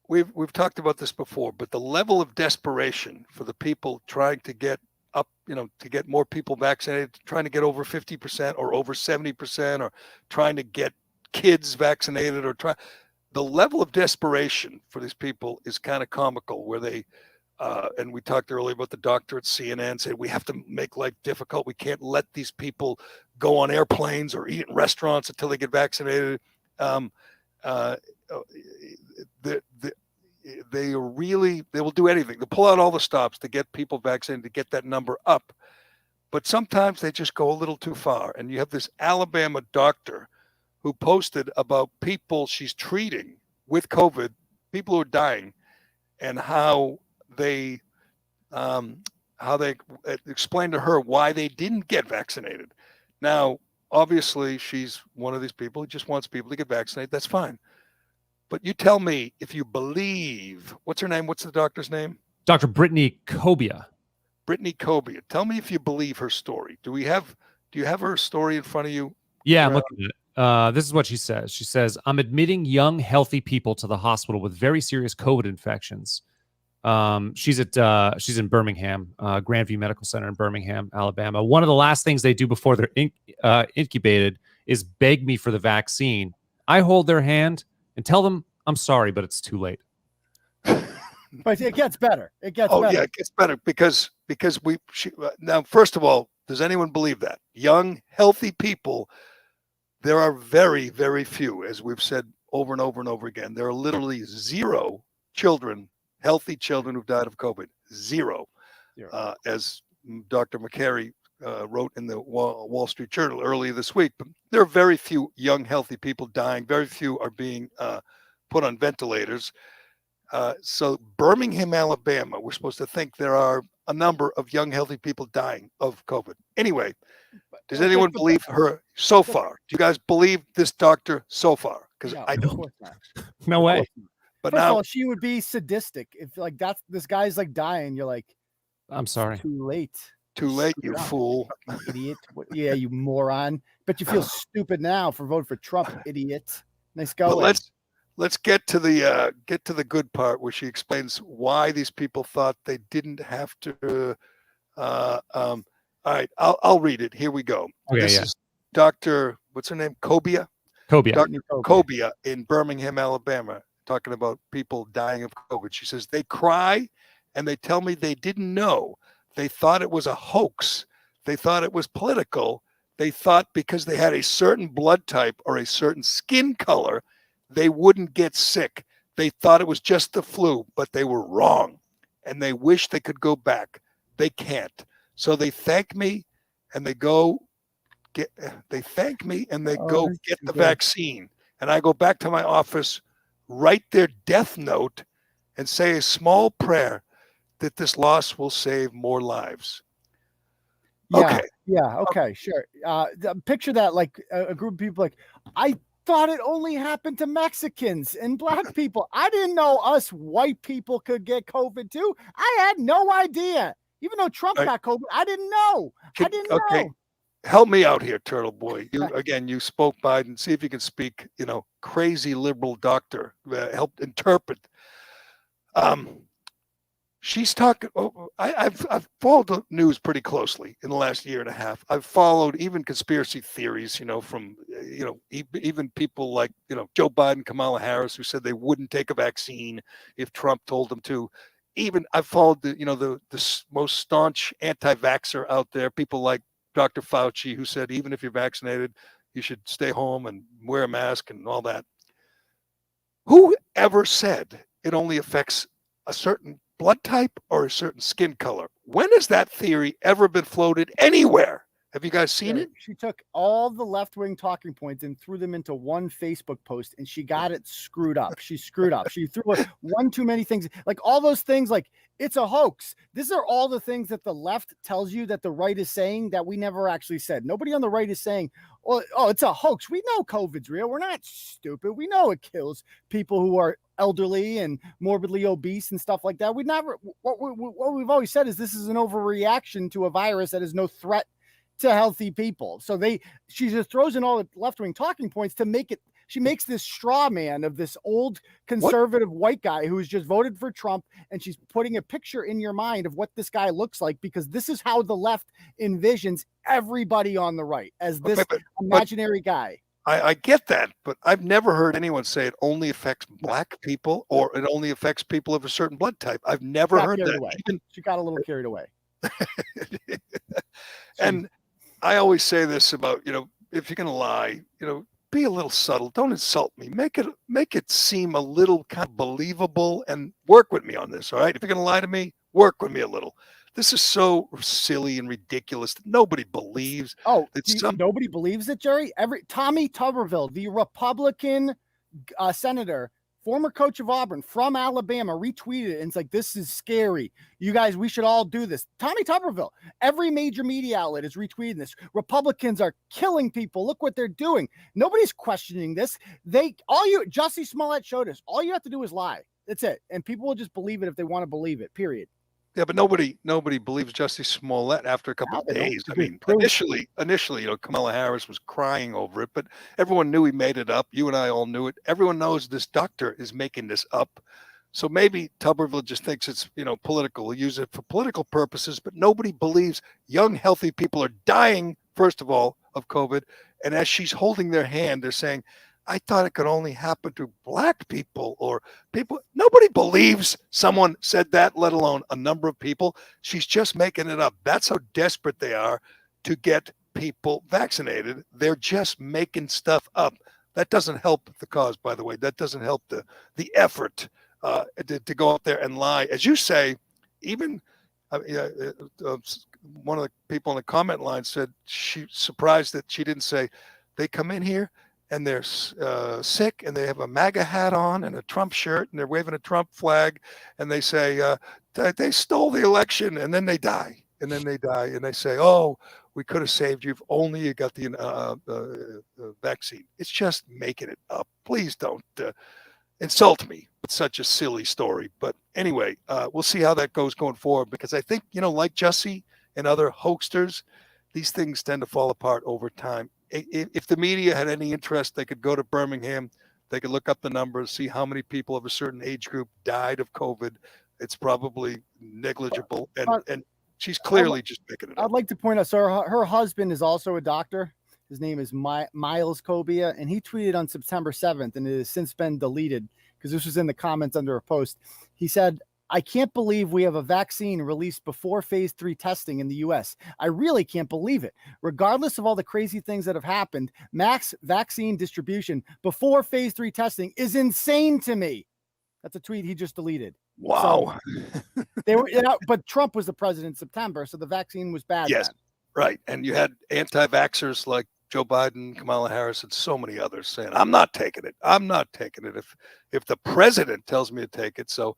We've talked about this before, but the level of desperation for the people trying to get up, to get more people vaccinated, trying to get over 50% or over 70%, or trying to get kids vaccinated, the level of desperation for these people is kind of comical, where they, and we talked earlier about the doctor at CNN said, we have to make life difficult. We can't let these people go on airplanes or eat in restaurants until they get vaccinated. They will do anything. They'll pull out all the stops to get people vaccinated, to get that number up. But sometimes they just go a little too far. And you have this Alabama doctor who posted about people she's treating with COVID, people who are dying, and how they explained to her why they didn't get vaccinated. Now, obviously, she's one of these people who just wants people to get vaccinated. That's fine. But you tell me if you believe, what's her name? What's the doctor's name? Dr. Brittany Kobia. Brittany Kobia. Tell me if you believe her story. Do you have her story in front of you? Yeah, I'm looking at it. This is what she says. She says, I'm admitting young, healthy people to the hospital with very serious COVID infections. She's in Birmingham, Grandview Medical Center in Birmingham, Alabama. One of the last things they do before they're incubated is beg me for the vaccine. I hold their hand and tell them I'm sorry, but it's too late. But it gets better. It gets better. Yeah, it gets better because now, first of all, does anyone believe that? Young, healthy people, there are very, very few, as we've said over and over and over again. There are literally zero children, healthy children who've died of COVID. Zero. As Dr. McCary wrote in the Wall Street Journal earlier this week. But there are very few young, healthy people dying. Very few are being put on ventilators. So Birmingham, Alabama, we're supposed to think there are a number of young, healthy people dying of COVID. Anyway, does anyone believe her so far? Do you guys believe this doctor so far? Because I don't. No way. But First now, of all, she would be sadistic if this guy's dying. You're like, I'm sorry. Too late. Too late, you fool. Idiot. Yeah, you moron. But you feel stupid now for voting for Trump, idiot. Nice going. But let's get to the good part, where she explains why these people thought they didn't have to. All right, I'll read it. Here we go. Okay, this is Dr. What's her name? Kobia. Dr. Kobia in Birmingham, Alabama, talking about people dying of COVID. She says they cry and they tell me they didn't know. They thought it was a hoax. They thought it was political. They thought because they had a certain blood type or a certain skin color, they wouldn't get sick. They thought it was just the flu, but they were wrong. And they wish they could go back. They can't. So they thank me and they go get the vaccine. And I go back to my office, write their death note, and say a small prayer that this loss will save more lives. Yeah, okay, sure. Picture that, like a group of people I thought it only happened to Mexicans and black people. I didn't know us white people could get COVID too. I had no idea. Even though Trump got COVID, I didn't know. I didn't know. Help me out here, Turtle Boy. You spoke Biden. See if you can speak, crazy liberal doctor. Help interpret. She's talking. I've followed the news pretty closely in the last year and a half. I've followed even conspiracy theories, from even people like Joe Biden, Kamala Harris, who said they wouldn't take a vaccine if Trump told them to. Even I've followed the most staunch anti-vaxxer out there, people like Dr. Fauci, who said even if you're vaccinated, you should stay home and wear a mask and all that. Who ever said it only affects a certain blood type or a certain skin color? When has that theory ever been floated anywhere? Have you guys seen it? She took all the left-wing talking points and threw them into one Facebook post, and she got it screwed up. She screwed up. She threw one too many things, like all those things, like it's a hoax. These are all the things that the left tells you that the right is saying that we never actually said. Nobody on the right is saying, oh, it's a hoax. We know COVID's real. We're not stupid. We know it kills people who are elderly and morbidly obese and stuff like that. What we've always said is this is an overreaction to a virus that is no threat to healthy people. So she just throws in all the left-wing talking points to make it. She makes this straw man of this old conservative white guy who's just voted for Trump, and she's putting a picture in your mind of what this guy looks like, because this is how the left envisions everybody on the right, as this imaginary guy. I get that, but I've never heard anyone say it only affects black people or it only affects people of a certain blood type. I've never heard that. She got a little carried away. And I always say this about, if you're going to lie, be a little subtle. Don't insult me. Make it seem a little kind of believable and work with me on this. All right. If you're going to lie to me, work with me a little. This is so silly and ridiculous that nobody believes. Oh, nobody believes it, Gerry? Tommy Tuberville, the Republican senator, former coach of Auburn from Alabama, retweeted it and it's like, this is scary. You guys, we should all do this. Tommy Tuberville, every major media outlet is retweeting this. Republicans are killing people. Look what they're doing. Nobody's questioning this. Jussie Smollett showed us. All you have to do is lie. That's it. And people will just believe it if they want to believe it, period. Yeah, but nobody believes Jussie Smollett after a couple of days. I mean, initially, Kamala Harris was crying over it, but everyone knew he made it up. You and I all knew it. Everyone knows this doctor is making this up. So maybe Tuberville just thinks it's, political. He'll use it for political purposes, but nobody believes young, healthy people are dying, first of all, of COVID. And as she's holding their hand, they're saying, I thought it could only happen to black people or people. Nobody believes someone said that, let alone a number of people. She's just making it up. That's how desperate they are to get people vaccinated. They're just making stuff up. That doesn't help the cause, by the way. That doesn't help the effort to go out there and lie. As you say, even one of the people in the comment line said she's surprised that she didn't say they come in here and they're sick and they have a MAGA hat on and a Trump shirt and they're waving a Trump flag and they say they stole the election and then they die. And then they die and they say, oh, we could have saved you if only you got the vaccine. It's just making it up. Please don't insult me with such a silly story. But anyway, we'll see how that goes going forward, because I think, like Jussie and other hoaxsters, these things tend to fall apart over time. If the media had any interest, they could go to Birmingham. They could look up the numbers, see how many people of a certain age group died of COVID. It's probably negligible. And she's clearly just making it up. I'd like to point out, so her husband is also a doctor. His name is Miles Cobia, and he tweeted on September 7th, and it has since been deleted because this was in the comments under a post. He said, I can't believe we have a vaccine released before phase 3 testing in the US. I really can't believe it. Regardless of all the crazy things that have happened, max vaccine distribution before phase 3 testing is insane to me. That's a tweet he just deleted. Wow. So but Trump was the president in September, so the vaccine was bad. Yes, then. right. And you had anti-vaxxers like Joe Biden, Kamala Harris, and so many others saying, I'm not taking it. I'm not taking it if the president tells me to take it. So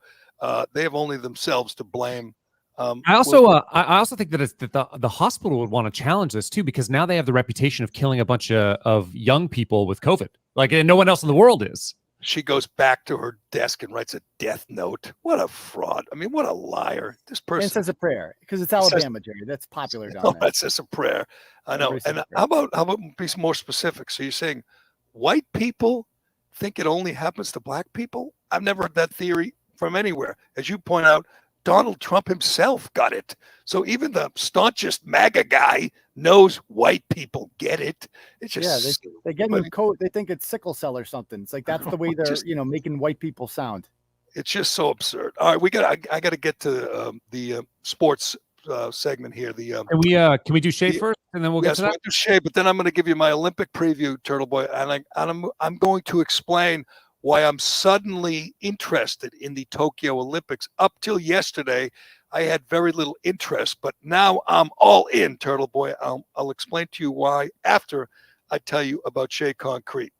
they have only themselves to blame. I also think that the hospital would want to challenge this too, because now they have the reputation of killing a bunch of young people with COVID, and no one else in the world is. She goes back to her desk and writes a death note. What a fraud. I mean, what a liar. This person. And says a prayer because it's Alabama, Jerry. That's popular down there. That says a prayer. I know. And how about be more specific? So you're saying white people think it only happens to black people? I've never heard that theory from anywhere. As you point out, Donald Trump himself got it. So even the staunchest MAGA guy knows white people get it. It's just they get new coat. They think it's sickle cell or something. It's like that's the way they're making white people sound. It's just so absurd. All right, I got to get to the sports segment here. Can we do Shea first, and then we'll get to that? We'll do Shea, but then I'm going to give you my Olympic preview, Turtle Boy, and I'm going to explain why I'm suddenly interested in the Tokyo Olympics. Up till yesterday, I had very little interest, but now I'm all in, Turtle Boy. I'll explain to you why after I tell you about Shea Concrete.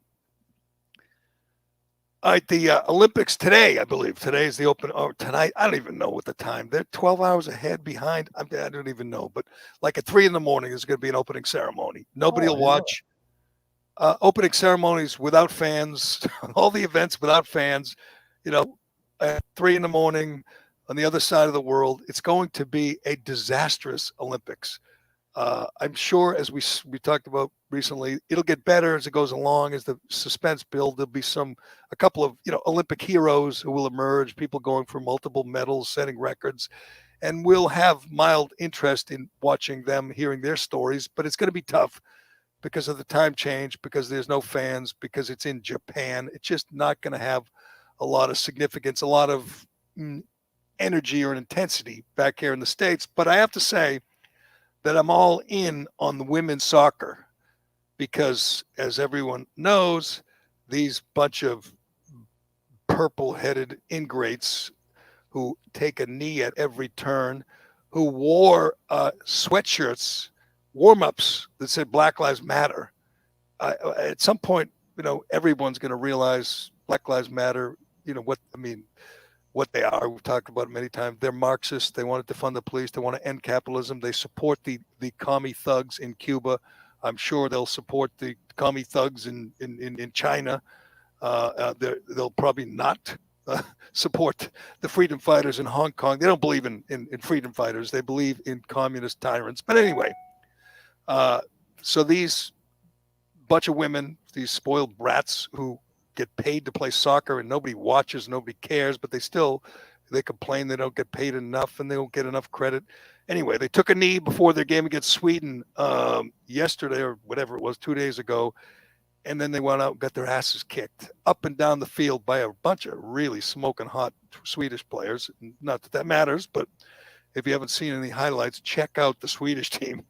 All right, the Olympics today, I believe. Today is the open, or tonight. I don't even know what the time. They're 12 hours ahead behind. I don't even know. But like at 3 a.m, there's going to be an opening ceremony. Nobody will watch. Opening ceremonies without fans, all the events without fans, at 3 a.m. on the other side of the world. It's going to be a disastrous Olympics. I'm sure, as we talked about recently, it'll get better as it goes along, as the suspense builds. There'll be a couple of Olympic heroes who will emerge, people going for multiple medals, setting records, and we'll have mild interest in watching them, hearing their stories. But it's going to be tough because of the time change, because there's no fans, because it's in Japan. It's just not going to have a lot of significance, a lot of energy or intensity back here in the States. But I have to say that I'm all in on the women's soccer because, as everyone knows, these bunch of purple-headed ingrates who take a knee at every turn, who wore sweatshirts, warm-ups that said Black Lives Matter. At some point, everyone's going to realize Black Lives Matter, what they are. We've talked about it many times. They're Marxists. They want to defund the police. They want to end capitalism. They support the commie thugs in Cuba. I'm sure they'll support the commie thugs in China. They'll probably not support the freedom fighters in Hong Kong. They don't believe in freedom fighters. They believe in communist tyrants. But anyway, so these bunch of women, these spoiled brats who get paid to play soccer and nobody watches, nobody cares, but they complain they don't get paid enough and they don't get enough credit. Anyway, they took a knee before their game against Sweden yesterday or whatever it was, 2 days ago, and then they went out and got their asses kicked up and down the field by a bunch of really smoking hot Swedish players. Not that that matters, but if you haven't seen any highlights, check out the Swedish team.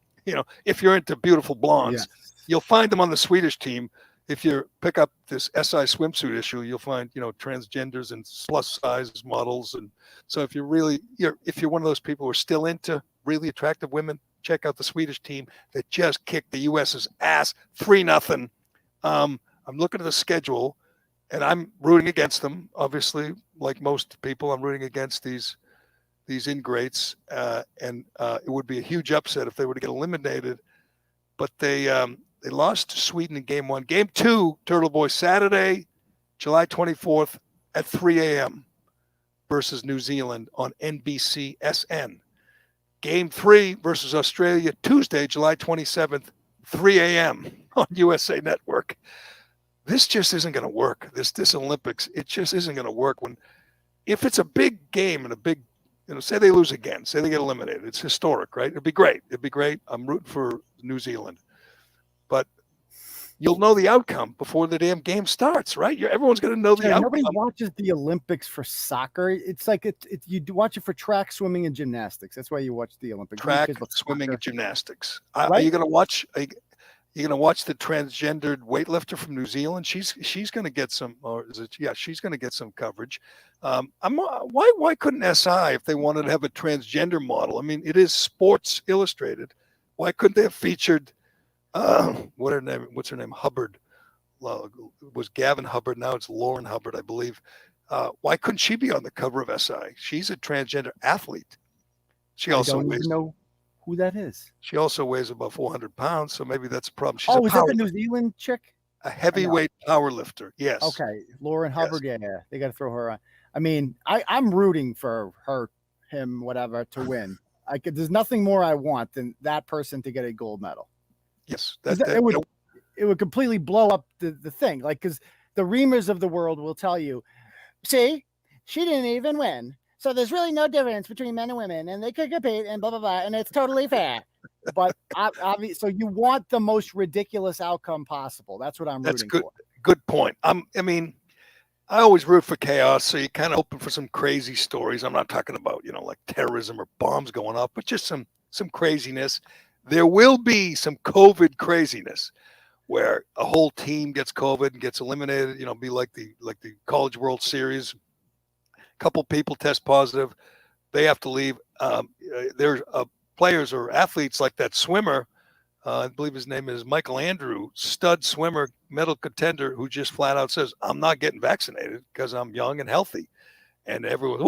If you're into beautiful blondes, you'll find them on the Swedish team. If you pick up this SI swimsuit issue, you'll find, transgenders and plus size models. And so if you're one of those people who are still into really attractive women, check out the Swedish team that just kicked the US's ass 3-0. I'm looking at the schedule and I'm rooting against them. Obviously, like most people, I'm rooting against these ingrates. And it would be a huge upset if they were to get eliminated. But they lost to Sweden in game 1. Game 2, Turtle Boy, Saturday, July 24th at 3 a.m. versus New Zealand on NBCSN. Game 3 versus Australia, Tuesday, July 27th, 3 a.m. on USA Network. This just isn't going to work. This Olympics, it just isn't going to work. If it's a big game and a big, say they lose again, say they get eliminated, it's historic, right? It'd be great. I'm rooting for New Zealand. But you'll know the outcome before the damn game starts, right? Everyone's going to know the outcome. Nobody watches the Olympics for soccer. It's like you watch it for track, swimming, and gymnastics. That's why you watch the Olympics. Track, swimming, and gymnastics. Right? Are you going to watch? Are you going to watch the transgendered weightlifter from New Zealand? She's going to get some, or is it? Yeah, she's going to get some coverage. Why couldn't SI, if they wanted to have a transgender model? I mean, it is Sports Illustrated. Why couldn't they have featured? What's her name? Hubbard. It was Gavin Hubbard. Now it's Lauren Hubbard, I believe. Why couldn't she be on the cover of SI? She's a transgender athlete. She also don't even know who that is. She also weighs about 400 pounds, so maybe that's a problem. She's is that the New Zealand chick? A heavyweight power lifter. Yes. Okay, Lauren Hubbard. Yes. Yeah, they got to throw her on. I mean, I'm rooting for her, him, whatever, to win. There's nothing more I want than that person to get a gold medal. Yes, it would completely blow up the thing. Like, because the Reamers of the world will tell you, see, she didn't even win. So there's really no difference between men and women, and they could compete, and blah blah blah, and it's totally fair. But obviously, so you want the most ridiculous outcome possible. That's what I'm rooting for. Good point. I mean, I always root for chaos, so you're kind of hoping for some crazy stories. I'm not talking about, like terrorism or bombs going off, but just some craziness. There will be some COVID craziness where a whole team gets COVID and gets eliminated. Be like the College World Series. A couple people test positive, they have to leave. There's players or athletes like that swimmer. I believe his name is Michael Andrew, stud swimmer, medal contender, who just flat out says, "I'm not getting vaccinated because I'm young and healthy." And everyone,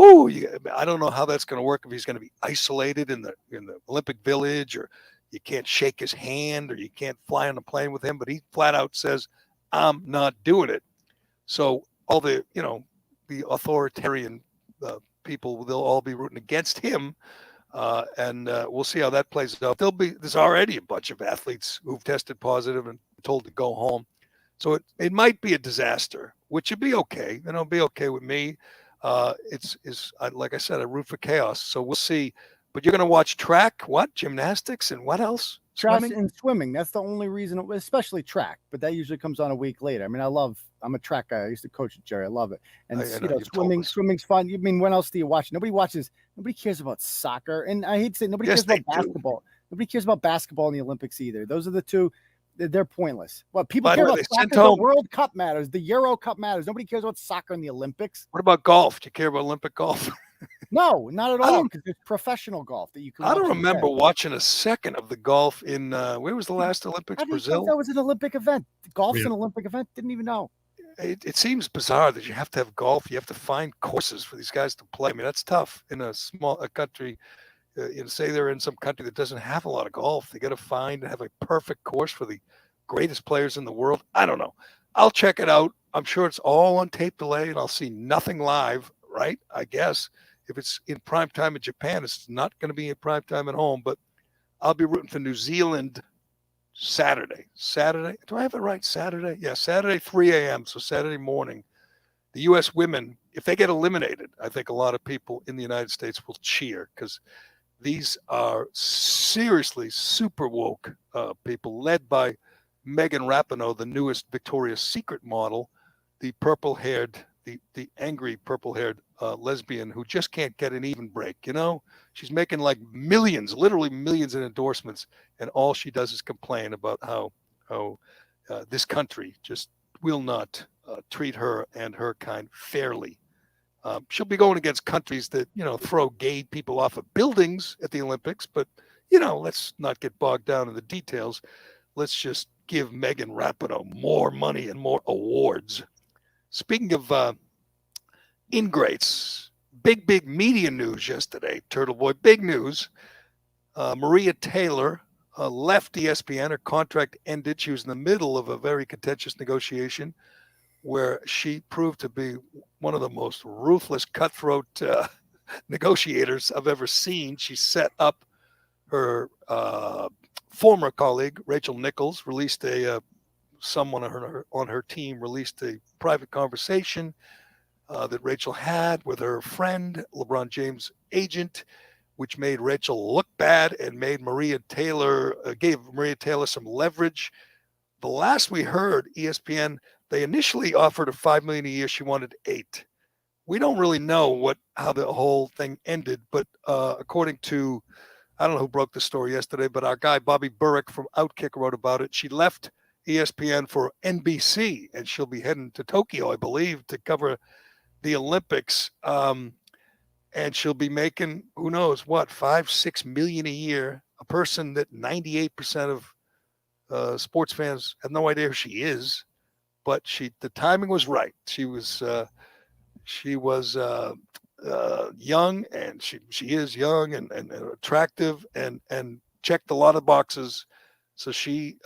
I don't know how that's going to work, if he's going to be isolated in the Olympic Village, or you can't shake his hand, or you can't fly on a plane with him. But he flat out says, "I'm not doing it." So all the the authoritarian people, they'll all be rooting against him. And we'll see how that plays out. There's already a bunch of athletes who've tested positive and told to go home. So it might be a disaster, which would be okay. It'll be okay with me. Like I said, I root for chaos. So we'll see. But you're going to watch track, gymnastics, and what else? Track and swimming. That's the only reason, especially track. But that usually comes on a week later. I mean, I'm a track guy. I used to coach at Gerry. I love it. And swimming's fun. I mean, when else do you watch? Nobody cares about soccer. And I hate to say nobody cares about basketball. Nobody cares about basketball in the Olympics either. Those are the two. They're pointless. What people care about soccer, the World Cup matters. The Euro Cup matters. Nobody cares about soccer in the Olympics. What about golf? Do you care about Olympic golf? No, not at all. Because it's professional golf that you can. I don't remember watching a second of the golf in where was the last Olympics? Brazil. That was an Olympic event. Golf's an Olympic event. Didn't even know. It seems bizarre that you have to have golf. You have to find courses for these guys to play. I mean, that's tough in a country. Say they're in some country that doesn't have a lot of golf. They got to find and have a perfect course for the greatest players in the world. I don't know. I'll check it out. I'm sure it's all on tape delay, and I'll see nothing live, right? I guess if it's in prime time in Japan, it's not going to be in prime time at home. But I'll be rooting for New Zealand Saturday. Do I have it right? Saturday? Yeah, Saturday, 3 a.m. So Saturday morning. The U.S. women, if they get eliminated, I think a lot of people in the United States will cheer, because these are seriously super woke people led by Megan Rapinoe, the newest Victoria's Secret model, the purple-haired, the angry purple-haired lesbian who just can't get an even break. She's making like millions, literally millions in endorsements, and all she does is complain about how this country just will not treat her and her kind fairly. She'll be going against countries that, throw gay people off of buildings at the Olympics, but, let's not get bogged down in the details. Let's just give Megan Rapinoe more money and more awards. Speaking of ingrates, big media news yesterday, Turtle Boy, big news. Maria Taylor left ESPN. Her contract ended. She was in the middle of a very contentious negotiation where she proved to be one of the most ruthless, cutthroat negotiators I've ever seen. She set up her former colleague, Rachel Nichols, released someone on her team released a private conversation that Rachel had with her friend, LeBron James' agent, which made Rachel look bad and made gave Maria Taylor some leverage. The last we heard, ESPN, they initially offered her $5 million a year. She wanted $8 million. We don't really know how the whole thing ended, but according to, I don't know who broke the story yesterday, but our guy Bobby Burrick from Outkick wrote about it. She left ESPN for NBC, and she'll be heading to Tokyo, I believe, to cover the Olympics. And she'll be making, who knows what, $5-6 million a year. A person that 98% of sports fans have no idea who she is, but the timing was right. She was young, and she is young and attractive and checked a lot of boxes. So she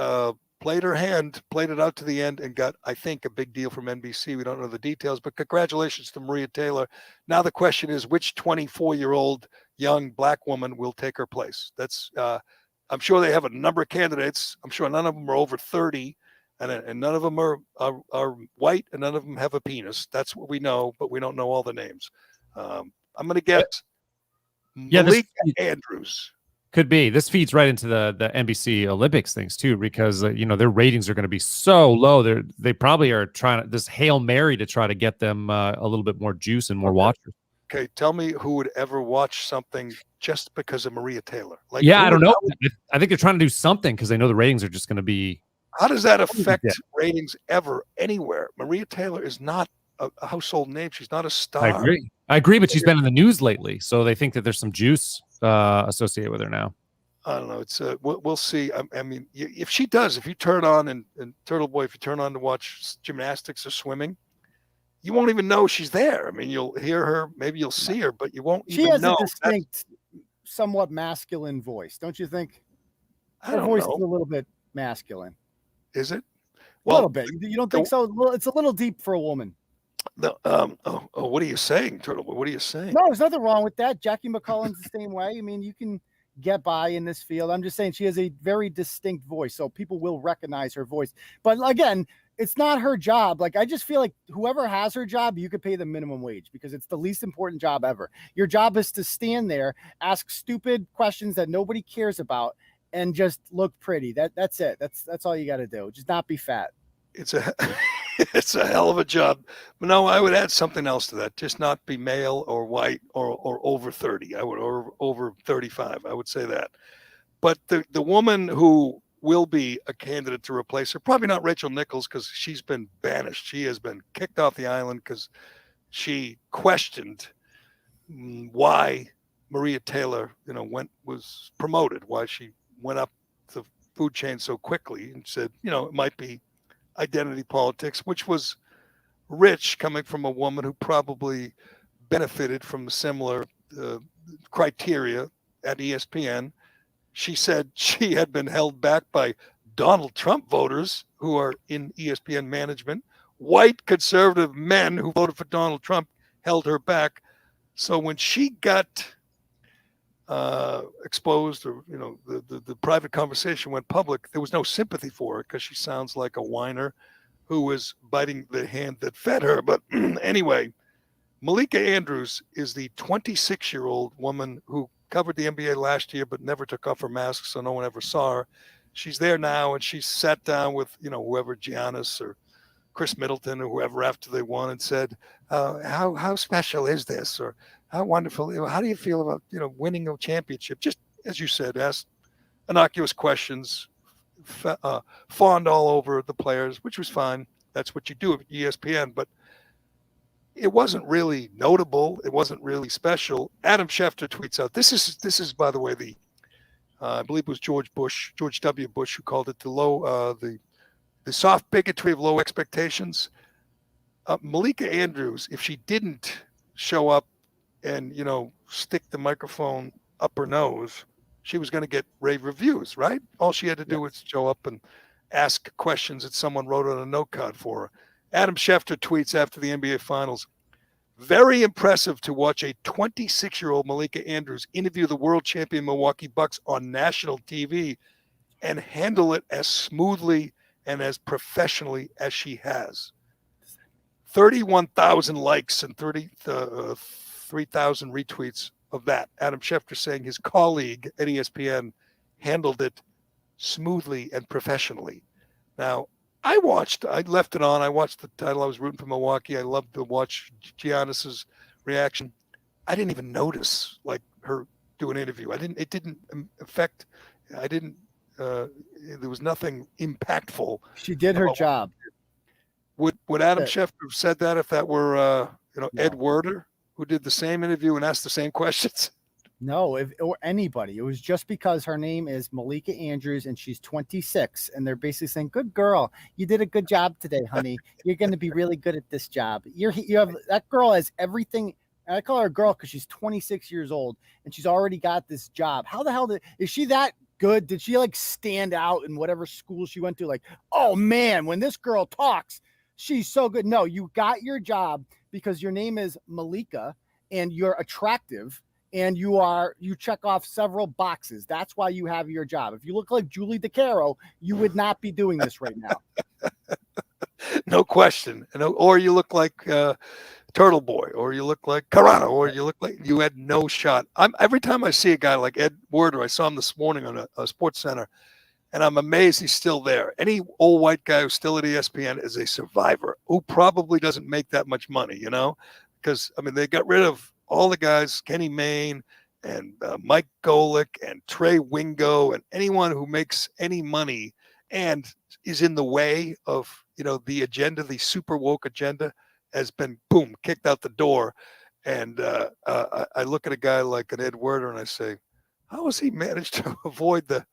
played it out to the end, and got, I think, a big deal from NBC. We don't know the details, but congratulations to Maria Taylor. Now the question is, which 24-year-old young black woman will take her place? That's I'm sure they have a number of candidates. I'm sure none of them are over 30, and none of them are white, and none of them have a penis. That's what we know, but we don't know all the names. I'm going to guess Yeah, Malika Andrews. Could be. This feeds right into the NBC Olympics things too, because their ratings are going to be so low. They probably are trying to this Hail Mary to try to get them a little bit more juice and more watchers. Okay, tell me who would ever watch something just because of Maria Taylor? Like, yeah, I don't know. I think they're trying to do something because they know the ratings are just going to be. How does that affect ratings ever anywhere? Maria Taylor is not a household name. She's not a star. I agree, but she's been in the news lately, so they think that there's some juice associated with her now. I don't know. It's we'll see. I mean, if she does, if you turn on and Turtle Boy, if you turn on to watch gymnastics or swimming, you won't even know she's there. I mean, you'll hear her, maybe you'll see her, but you won't even know. She has a distinct, somewhat masculine voice, don't you think? Her voice is a little bit masculine. Is it? Well, a little bit. You don't think so? It's a little deep for a woman. No, what are you saying, Turtle Boy? What are you saying? No, there's nothing wrong with that. Jackie McCullen's the same way. I mean, you can get by in this field. I'm just saying she has a very distinct voice, so people will recognize her voice. But again, it's not her job. Like, I just feel like whoever has her job, you could pay the minimum wage because it's the least important job ever. Your job is to stand there, ask stupid questions that nobody cares about, and just look pretty. That's it. That's all you got to do. Just not be fat. It's a hell of a job. But no, I would add something else to that. Just not be male or white or over 30. Or over 35. I would say that. But the woman who will be a candidate to replace her, probably not Rachel Nichols, because she's been banished. She has been kicked off the island because she questioned why Maria Taylor, was promoted, why she went up the food chain so quickly, and said, it might be identity politics, which was rich coming from a woman who probably benefited from similar criteria at ESPN. She said she had been held back by Donald Trump voters who are in ESPN management. White conservative men who voted for Donald Trump held her back. So when she got exposed, or the private conversation went public, there was no sympathy for her because she sounds like a whiner who was biting the hand that fed her. But anyway, Malika Andrews is the 26-year-old woman who covered the NBA last year but never took off her mask, so no one ever saw her. She's there now, and she sat down with whoever, Giannis or Chris Middleton or whoever, after they won, and said, how special is this, or how wonderful, how do you feel about winning a championship? Just as you said, ask innocuous questions, fawned all over the players, which was fine. That's what you do at ESPN, but it wasn't really notable. It wasn't really special. Adam Schefter tweets out, this is by the way, I believe it was George W. Bush who called it the soft bigotry of low expectations. Malika Andrews, if she didn't show up and stick the microphone up her nose, she was going to get rave reviews, right? All she had to do was show up and ask questions that someone wrote on a note card for her. Adam Schefter tweets after the NBA Finals, very impressive to watch a 26-year-old Malika Andrews interview the world champion Milwaukee Bucks on national TV and handle it as smoothly and as professionally as she has. 31,000 likes and 3,000 retweets of that. Adam Schefter saying his colleague at ESPN handled it smoothly and professionally. Now, I left it on. I watched the title. I was rooting for Milwaukee. I loved to watch Giannis's reaction. I didn't even notice her do an interview. It didn't affect. There was nothing impactful. She did her job. Would Adam Schefter have said that if that were Ed Werder, who did the same interview and asked the same questions? No, or anybody. It was just because her name is Malika Andrews and she's 26, and they're basically saying, "Good girl, you did a good job today, honey. You're going to be really good at this job. You have that girl has everything." And I call her a girl because she's 26 years old and she's already got this job. How the hell is she that good? Did she stand out in whatever school she went to? Like, oh man, when this girl talks, she's so good. No, you got your job because your name is Malika and you're attractive. And you check off several boxes. That's why you have your job. If you look like Julie DeCaro, you would not be doing this right now. No question. Or you look like Turtle Boy, or you look like Carano, or you look like you had no shot. Every time I see a guy like Ed Werder, I saw him this morning on a Sports Center, and I'm amazed he's still there. Any old white guy who's still at ESPN is a survivor who probably doesn't make that much money, because they got rid of all the guys, Kenny Mayne and Mike Golick and Trey Wingo, and anyone who makes any money and is in the way of the agenda, the super woke agenda, has been boom kicked out the door. And I look at a guy like an Ed Werder and I say, how has he managed to avoid the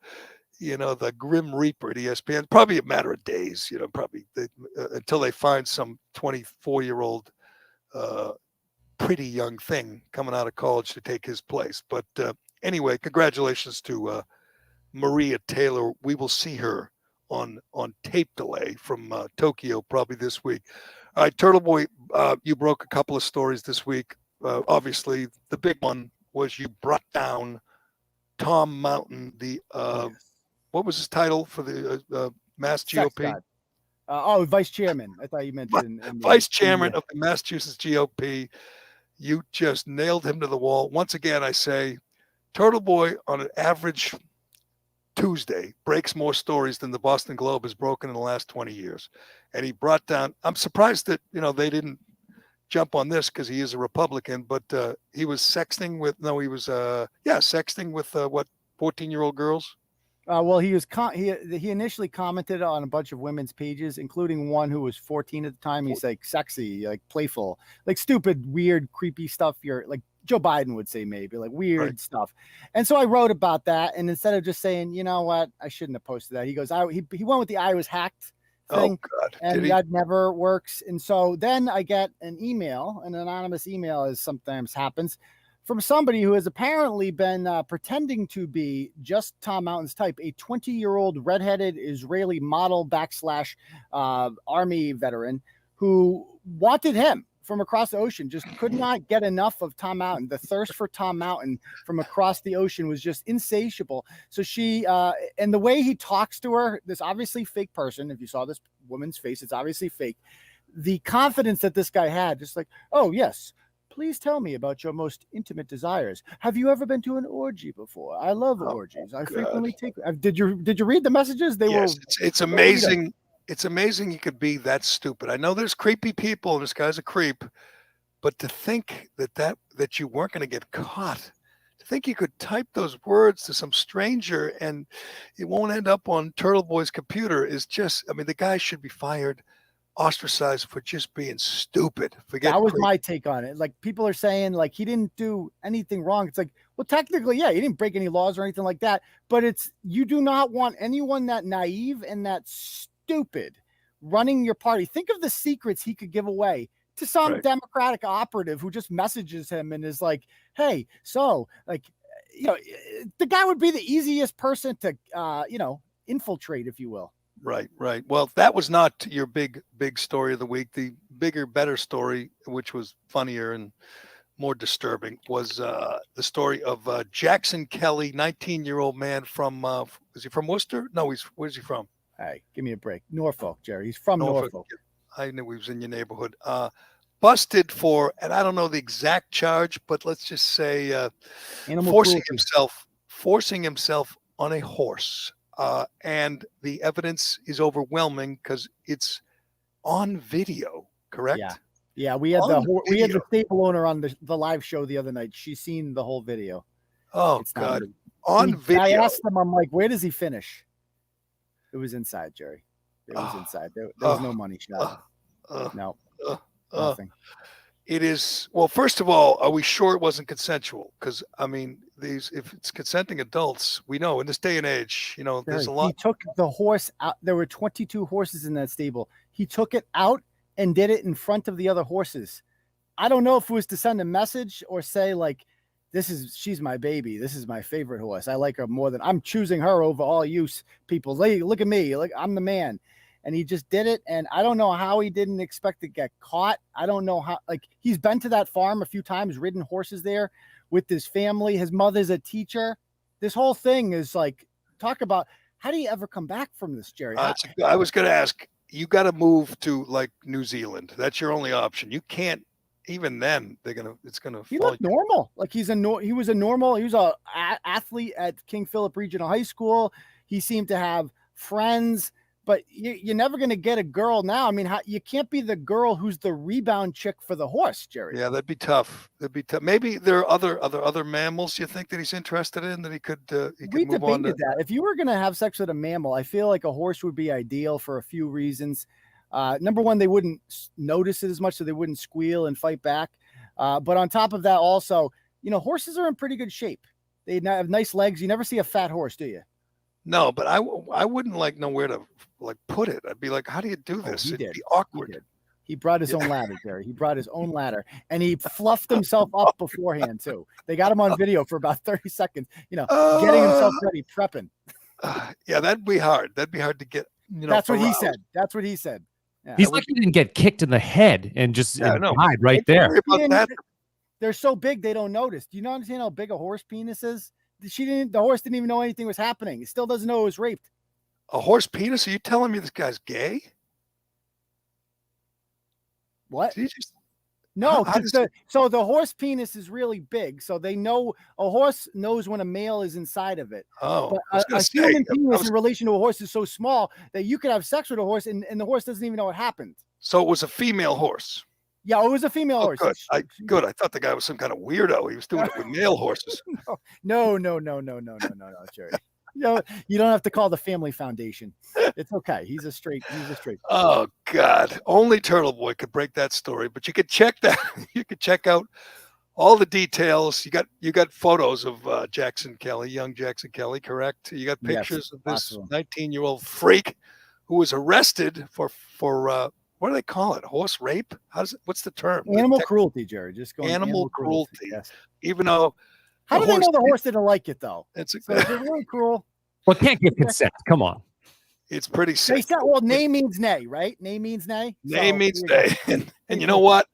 Grim Reaper at ESPN? Probably a matter of days, probably until they find some 24-year-old pretty young thing coming out of college to take his place. But anyway, congratulations to Maria Taylor. We will see her on tape delay from Tokyo probably this week. All right, Turtle Boy, you broke a couple of stories this week. Obviously, the big one was you brought down Tom Mountain, the what was his title for the Mass GOP? Vice chairman. I thought you meant vice chairman of the Massachusetts GOP. You just nailed him to the wall. Once again, I say, Turtle Boy on an average Tuesday breaks more stories than the Boston Globe has broken in the last 20 years. And he brought down, I'm surprised that, they didn't jump on this because he is a Republican, but he was sexting with 14-year-old girls? Well, he initially commented on a bunch of women's pages, including one who was 14 at the time. He's like sexy, like playful, like stupid, weird, creepy stuff. You're like Joe Biden would say, maybe like weird stuff. And so I wrote about that. And instead of just saying, you know what, I shouldn't have posted that, he goes, he went with the I was hacked thing. Oh, God. And that never works. And so then I get an anonymous email, as sometimes happens, from somebody who has apparently been pretending to be just Tom Mountain's type, a 20-year-old redheaded Israeli model / army veteran who wanted him from across the ocean, just could not get enough of Tom Mountain. The thirst for Tom Mountain from across the ocean was just insatiable. So she, and the way he talks to her, this obviously fake person, if you saw this woman's face, it's obviously fake. The confidence that this guy had, just like, oh, yes, please tell me about your most intimate desires. Have you ever been to an orgy before? I love orgies. I frequently take. Did you read the messages? It's amazing. It's amazing you could be that stupid. I know there's creepy people, and this guy's a creep, but to think that you weren't going to get caught, to think you could type those words to some stranger and it won't end up on Turtle Boy's computer is just. The guy should be fired, ostracized for just being stupid. That was my take on it. Like, people are saying like he didn't do anything wrong. It's like, well, technically, yeah, he didn't break any laws or anything like that. But you do not want anyone that naive and that stupid running your party. Think of the secrets he could give away to some Democratic operative who just messages him and is like, hey, so like, the guy would be the easiest person to, infiltrate, if you will. Right. Well, that was not your big story of the week. The bigger, better story, which was funnier and more disturbing, was the story of Jackson Kelly, 19-year-old man from, is he from Worcester? No, where's he from? Hey, give me a break. Norfolk, Jerry. He's from Norfolk. I knew he was in your neighborhood. Busted for, and I don't know the exact charge, but let's just say forcing himself on a horse. And the evidence is overwhelming because it's on video, correct? Yeah. We had the stable owner on the live show the other night. She's seen the whole video. Oh, God. On video. I asked him, I'm like, where does he finish? It was inside, Jerry. It was inside. There was no money shot. No, nothing. It is. Well, first of all, are we sure it wasn't consensual? Because if it's consenting adults, we know in this day and age, there's a lot. He took the horse out. There were 22 horses in that stable. He took it out and did it in front of the other horses. I don't know if it was to send a message or say like, she's my baby. This is my favorite horse. I like her more than I'm choosing her over all you people. Look at me. Like, I'm the man. And he just did it. And I don't know how he didn't expect to get caught. I don't know how, like, he's been to that farm a few times, ridden horses there with his family. His mother's a teacher. This whole thing is like, talk about, how do you ever come back from this, Jerry? I was going to ask, you got to move to like New Zealand. That's your only option. You can't, even then it's gonna. He fall. looked normal. Like he was a athlete at King Philip Regional High School. He seemed to have friends, but you're never going to get a girl now. I mean, you can't be the girl who's the rebound chick for the horse, Gerry. Yeah, that'd be tough. Maybe there are other mammals you think that he's interested in that he could We move on to. debated that. If you were going to have sex with a mammal, I feel like a horse would be ideal for a few reasons. Number one, they wouldn't notice it as much, so they wouldn't squeal and fight back. But on top of that, also, horses are in pretty good shape. They have nice legs. You never see a fat horse, do you? No, but I wouldn't know where to put it. I'd be like, how do you do this? It'd be awkward. He brought his own ladder, Gerry. He brought his own ladder, and he fluffed himself up beforehand too. They got him on video for about 30 seconds, getting himself ready, prepping. Yeah, that'd be hard. That'd be hard to get. That's what he said. That's what he said. Yeah, He's lucky he didn't get kicked in the head and just died right there. They're so big they don't notice. Do you understand how big a horse penis is? The horse didn't even know anything was happening. It still doesn't know it was raped. A horse penis? Are you telling me this guy's gay? What? Just, no, so the horse penis is really big. So they know a horse knows when a male is inside of it. Oh, but a human penis in relation to a horse is so small that you could have sex with a horse and the horse doesn't even know what happened. So it was a female horse. Yeah, it was a female horse. Good. I thought the guy was some kind of weirdo. He was doing it with male horses. No, Gerry. You don't have to call the family foundation. It's okay. He's a straight. Oh God! Only Turtle Boy could break that story. But you could check that. You could check out all the details. You got photos of Jackson Kelly, young Jackson Kelly, correct? You got pictures of this 19-year-old freak who was arrested for what do they call it? Horse rape? What's the term? Animal cruelty, Gerry. Just go animal cruelty. Yes. Even though. How do they know the horse didn't like it though? It's really cruel. Well, can't give consent. Come on. It's pretty sick. Nay means nay, right? Nay means nay. Nay means nay. And you know what?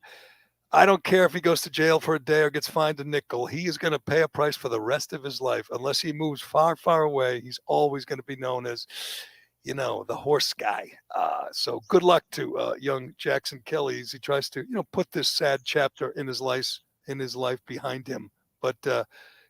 I don't care if he goes to jail for a day or gets fined a nickel. He is going to pay a price for the rest of his life. Unless he moves far, far away, he's always going to be known as, the horse guy. So good luck to young Jackson Kelly as he tries to, put this sad chapter in his life behind him. But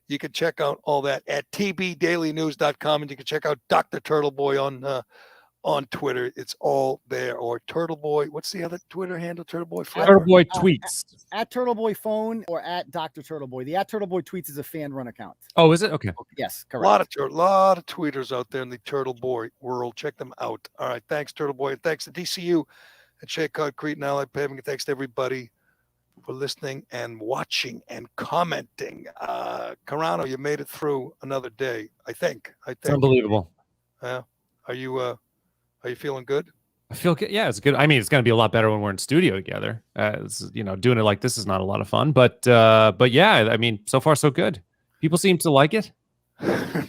you can check out all that at tbdailynews.com, and you can check out Dr. Turtle Boy on Twitter. It's all there. Or Turtle Boy. What's the other Twitter handle? Turtle Boy. Turtle Boy tweets. At Turtle Boy phone or at Dr. Turtle Boy. The at Turtle Boy tweets is a fan run account. Oh, is it? Okay. Yes, correct. A lot of tweeters out there in the Turtle Boy world. Check them out. All right. Thanks, Turtle Boy. And thanks to DCU and Shea Concrete and Allied Paving. And thanks to everybody for listening and watching and commenting. Carano, you made it through another day. I think. It's unbelievable. Are you feeling good? I feel good. Yeah, it's good. I mean, it's going to be a lot better when we're in studio together. Doing it like this is not a lot of fun, but yeah, I mean, so far so good. People seem to like it.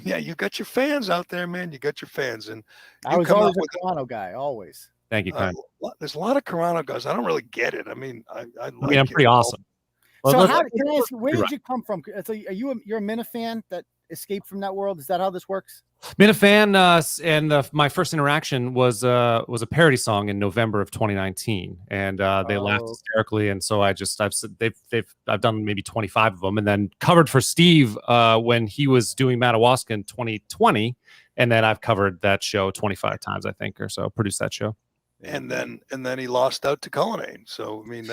Yeah, you got your fans out there, man. You got your fans, and I was always a Carano guy, always. Thank you, kind. There's a lot of Carano guys. I don't really get it. I mean, I'm pretty awesome. So can I ask, where did you come from? So you're a Minifan that escaped from that world? Is that how this works? Minifan, and my first interaction was a parody song in November of 2019, and they laughed hysterically, and so I've done maybe 25 of them, and then covered for Steve when he was doing Madawaska in 2020, and then I've covered that show 25 times, I think, or so. Produced that show. And then he lost out to Cullinane. So I mean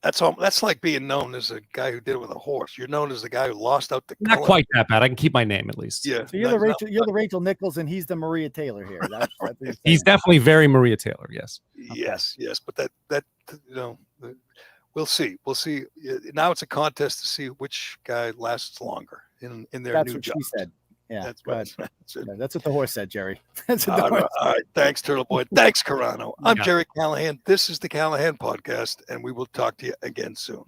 that's like being known as a guy who did it with a horse. You're known as the guy who lost out to Not Cullinane. quite that bad. I can keep my name at least. Yeah. So you're the Rachel Nichols, and he's the Maria Taylor here. He's definitely very Maria Taylor. Yes. Yes. But that we'll see. We'll see. Now it's a contest to see which guy lasts longer in their new job. She said. Yeah, that's what the horse said, Gerry. All right. Thanks, Turtle Boy. Thanks, Carano. I'm Gerry Callahan. This is the Callahan Podcast, and we will talk to you again soon.